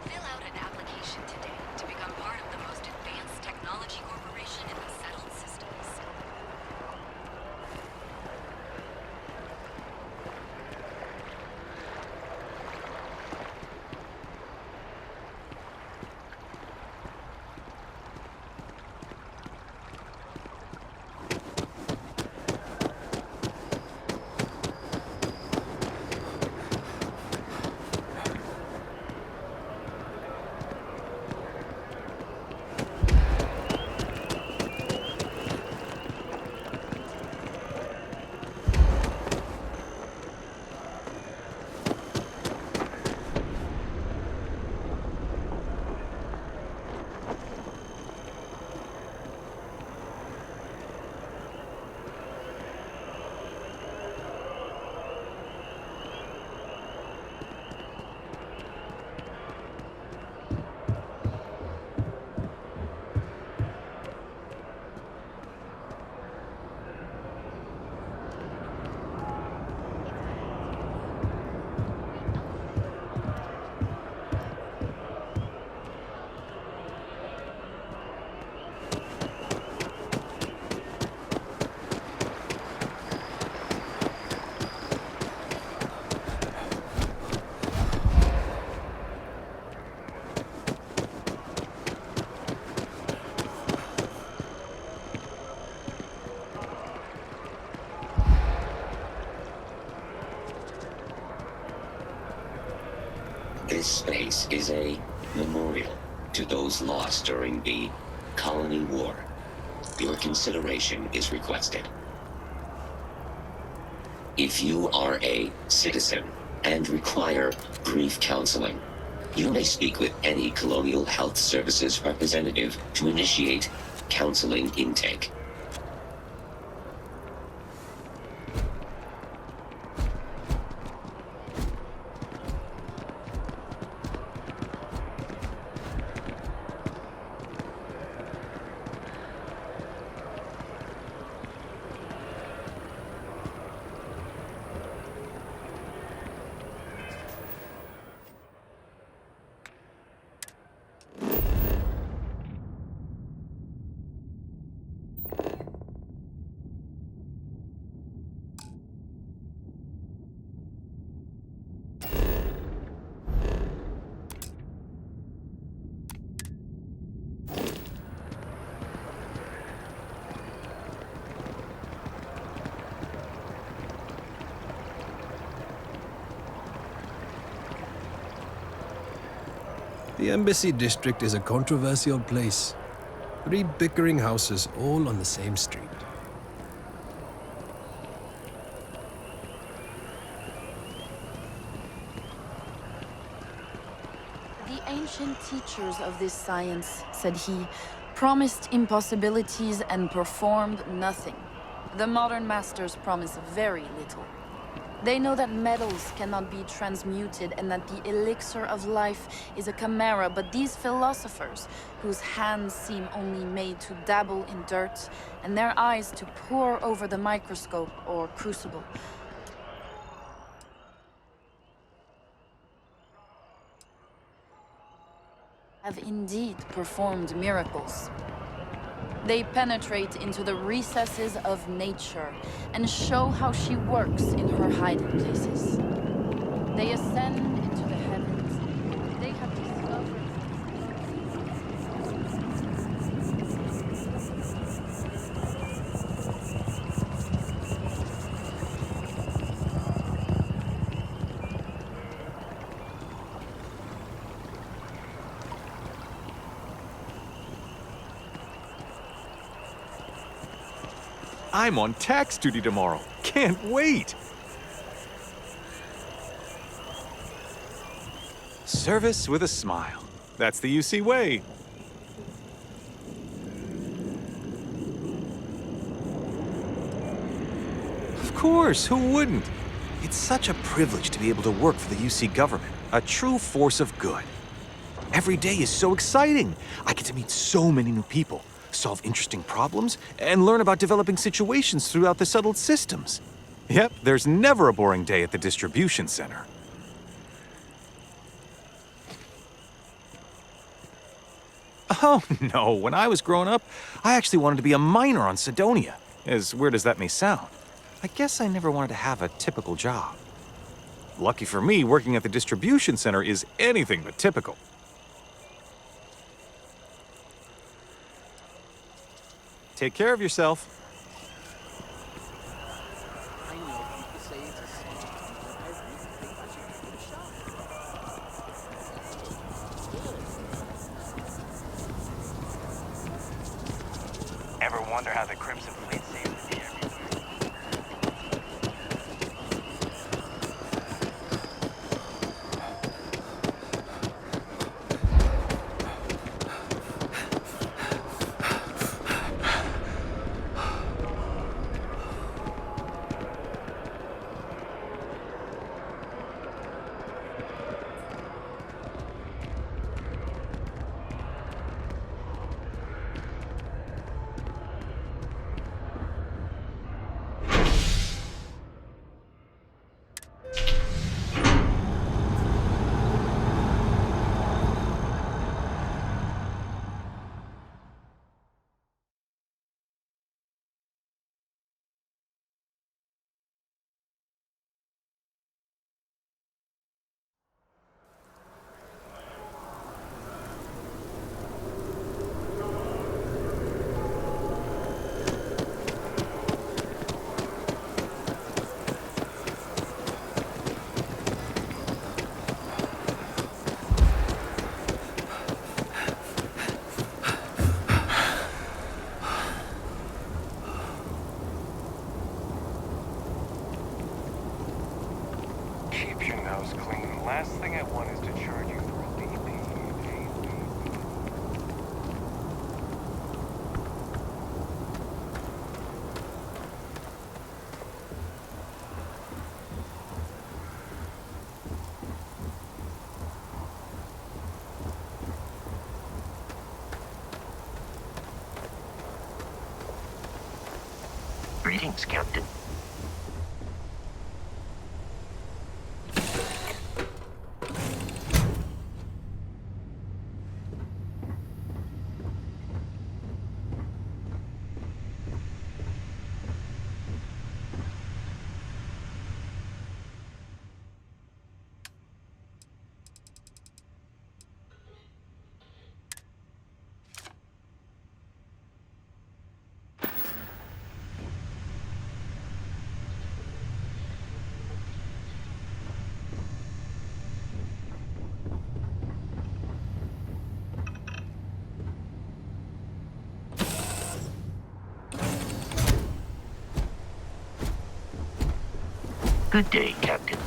Fill out an application today to become part of the most advanced technology corporation in the settled systems. This space is a memorial to those lost during the Colony War. Your consideration is requested. If you are a citizen and require grief counseling, you may speak with any Colonial Health Services representative to initiate counseling intake. The Embassy District is a controversial place. 3 bickering houses all on the same street. The ancient teachers of this science, said he, promised impossibilities and performed nothing. The modern masters promise very little. They know that metals cannot be transmuted and that the elixir of life is a chimera, but these philosophers, whose hands seem only made to dabble in dirt and their eyes to pore over the microscope or crucible, have indeed performed miracles. They penetrate into the recesses of nature and show how she works in her hiding places. They ascend into the heavens. They have discovered... I'm on tax duty tomorrow. Can't wait! Service with a smile. That's the UC way. Of course, who wouldn't? It's such a privilege to be able to work for the UC government, a true force of good. Every day is so exciting. I get to meet so many new people, solve interesting problems, and learn about developing situations throughout the settled systems. Yep, there's never a boring day at the distribution center. Oh, no, when I was growing up, I actually wanted to be a miner on Sidonia. As weird as that may sound. I guess I never wanted to have a typical job. Lucky for me, working at the distribution center is anything but typical. Take care of yourself. Ever wonder how the Crimson Fleet saves the day everywhere? Keep your nose clean. The last thing I want is to charge you for leaving. Greetings, Captain. Good day, Captain.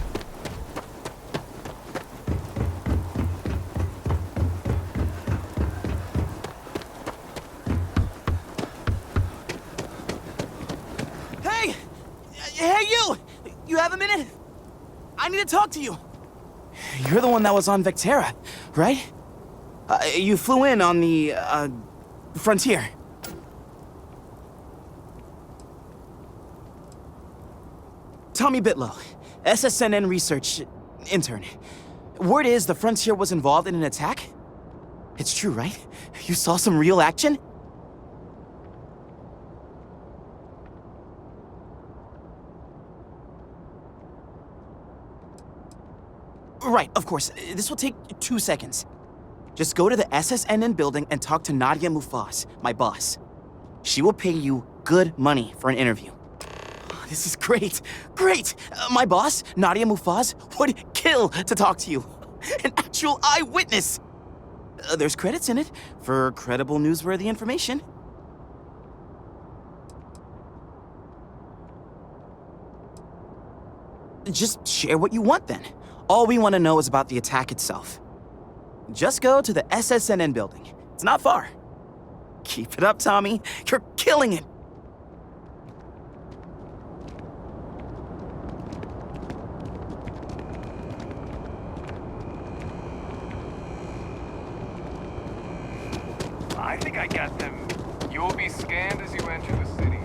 Hey! Hey, you! You have a minute? I need to talk to you. You're the one that was on Vectera, right? You flew in on the, frontier. Tommy Bitlow, SSNN research intern. Word is the Frontier was involved in an attack? It's true, right? You saw some real action? Right, of course. This will take 2 seconds. Just go to the SSNN building and talk to Nadia Mufaz, my boss. She will pay you good money for an interview. This is great. Great! My boss, Nadia Mufaz, would kill to talk to you. An actual eyewitness! There's credits in it for credible, newsworthy information. Just share what you want then. All we want to know is about the attack itself. Just go to the SSNN building. It's not far. Keep it up, Tommy. You're killing it. I think I got them. You will be scanned as you enter the city.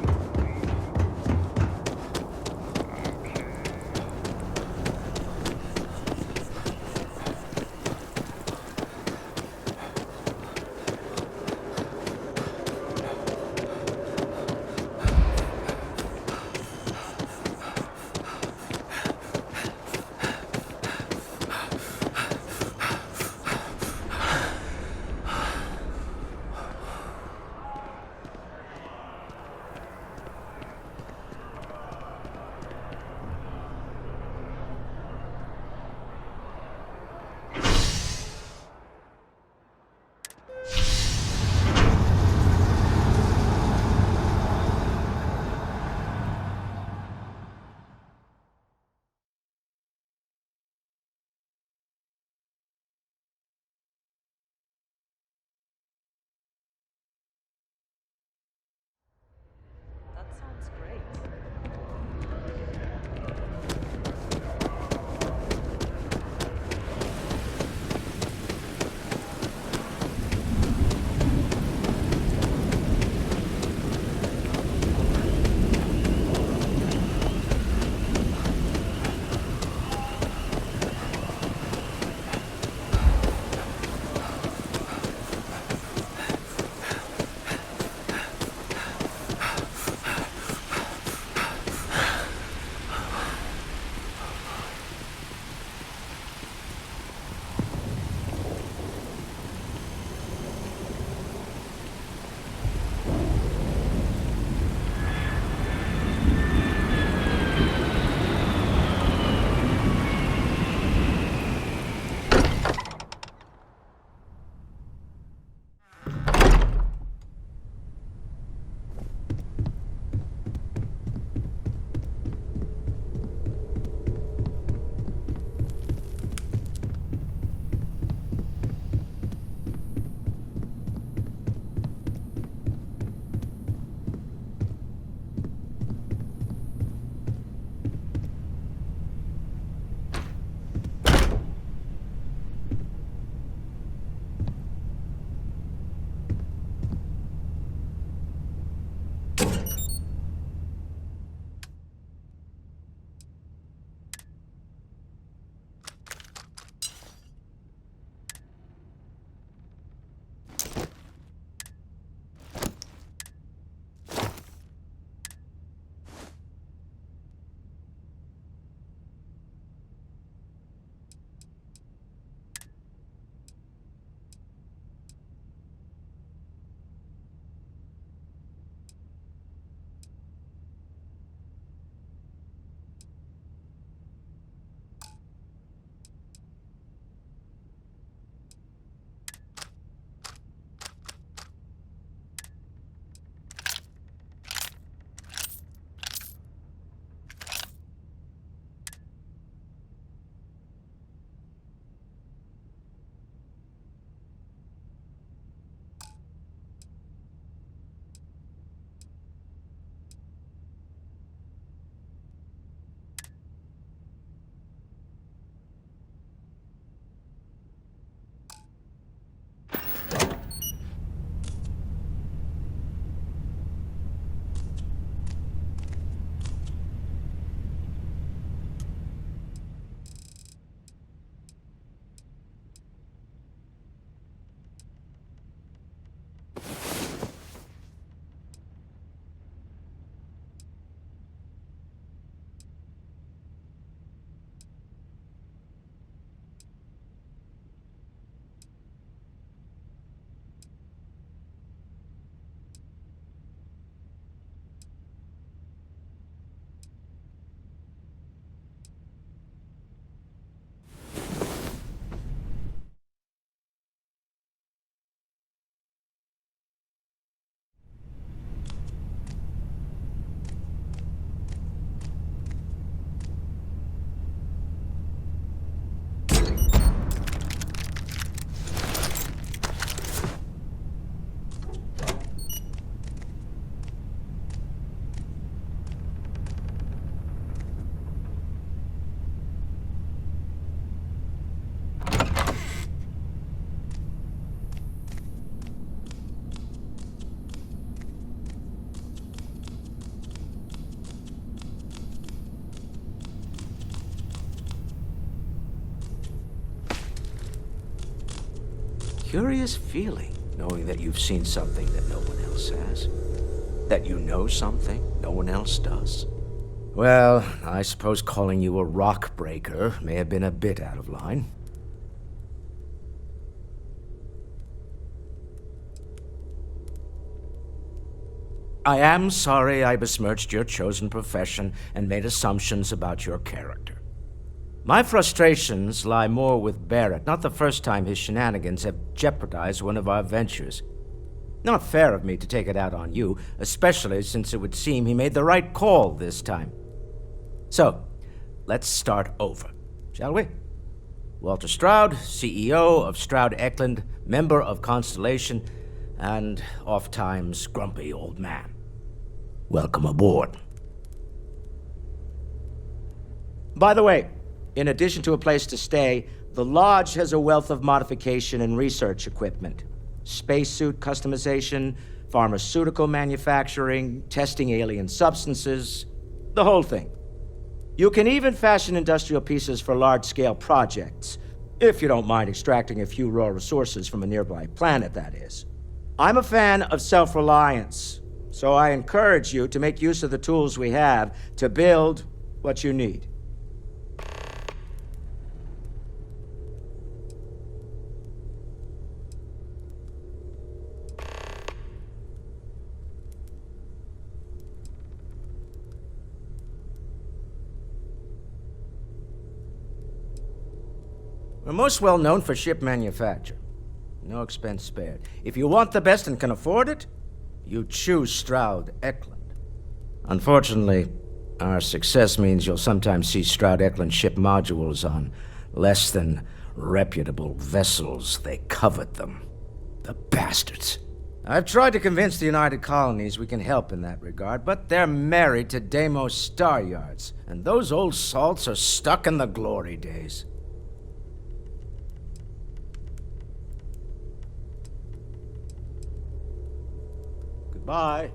curious feeling knowing that you've seen something that no one else has. That you know something no one else does. Well, I suppose calling you a rock breaker may have been a bit out of line. I am sorry I besmirched your chosen profession and made assumptions about your character. My frustrations lie more with Barrett, not the first time his shenanigans have jeopardized one of our ventures. Not fair of me to take it out on you, especially since it would seem he made the right call this time. So, let's start over, shall we? Walter Stroud, CEO of Stroud Eklund, member of Constellation, and oft-times grumpy old man. Welcome aboard. By the way, in addition to a place to stay, the Lodge has a wealth of modification and research equipment. Spacesuit customization, pharmaceutical manufacturing, testing alien substances, the whole thing. You can even fashion industrial pieces for large-scale projects, if you don't mind extracting a few raw resources from a nearby planet, that is. I'm a fan of self-reliance, so I encourage you to make use of the tools we have to build what you need. We're most well known for ship manufacture. No expense spared. If you want the best and can afford it, you choose Stroud Eklund. Unfortunately, our success means you'll sometimes see Stroud Eklund ship modules on less than reputable vessels. They covet them. The bastards. I've tried to convince the United Colonies we can help in that regard, but they're married to Deimos Star Yards, and those old salts are stuck in the glory days. Bye.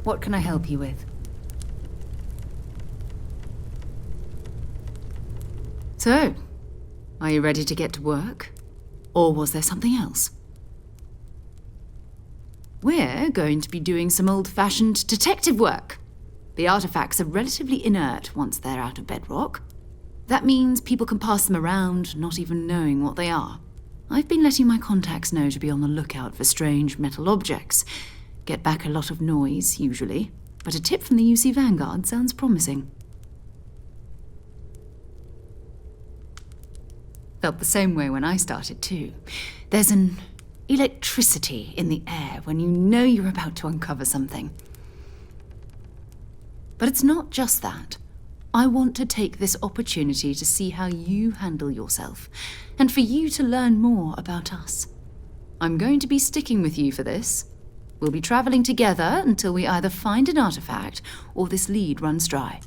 What can I help you with? So, are you ready to get to work? Or was there something else? We're going to be doing some old-fashioned detective work. The artifacts are relatively inert once they're out of bedrock. That means people can pass them around, not even knowing what they are. I've been letting my contacts know to be on the lookout for strange metal objects. Get back a lot of noise, usually, but a tip from the UC Vanguard sounds promising. Felt the same way when I started, too. There's an electricity in the air when you know you're about to uncover something. But it's not just that. I want to take this opportunity to see how you handle yourself, and for you to learn more about us. I'm going to be sticking with you for this. We'll be traveling together until we either find an artifact or this lead runs dry.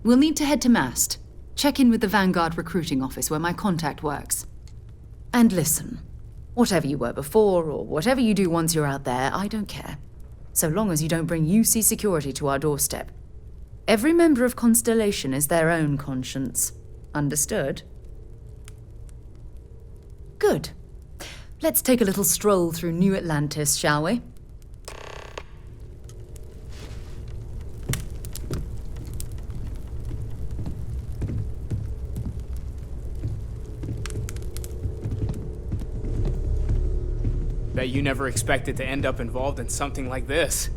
We'll need to head to Mast. Check in with the Vanguard recruiting office where my contact works. And listen, whatever you were before, or whatever you do once you're out there, I don't care. So long as you don't bring UC security to our doorstep. Every member of Constellation is their own conscience. Understood? Good. Let's take a little stroll through New Atlantis, shall we? Bet you never expected to end up involved in something like this.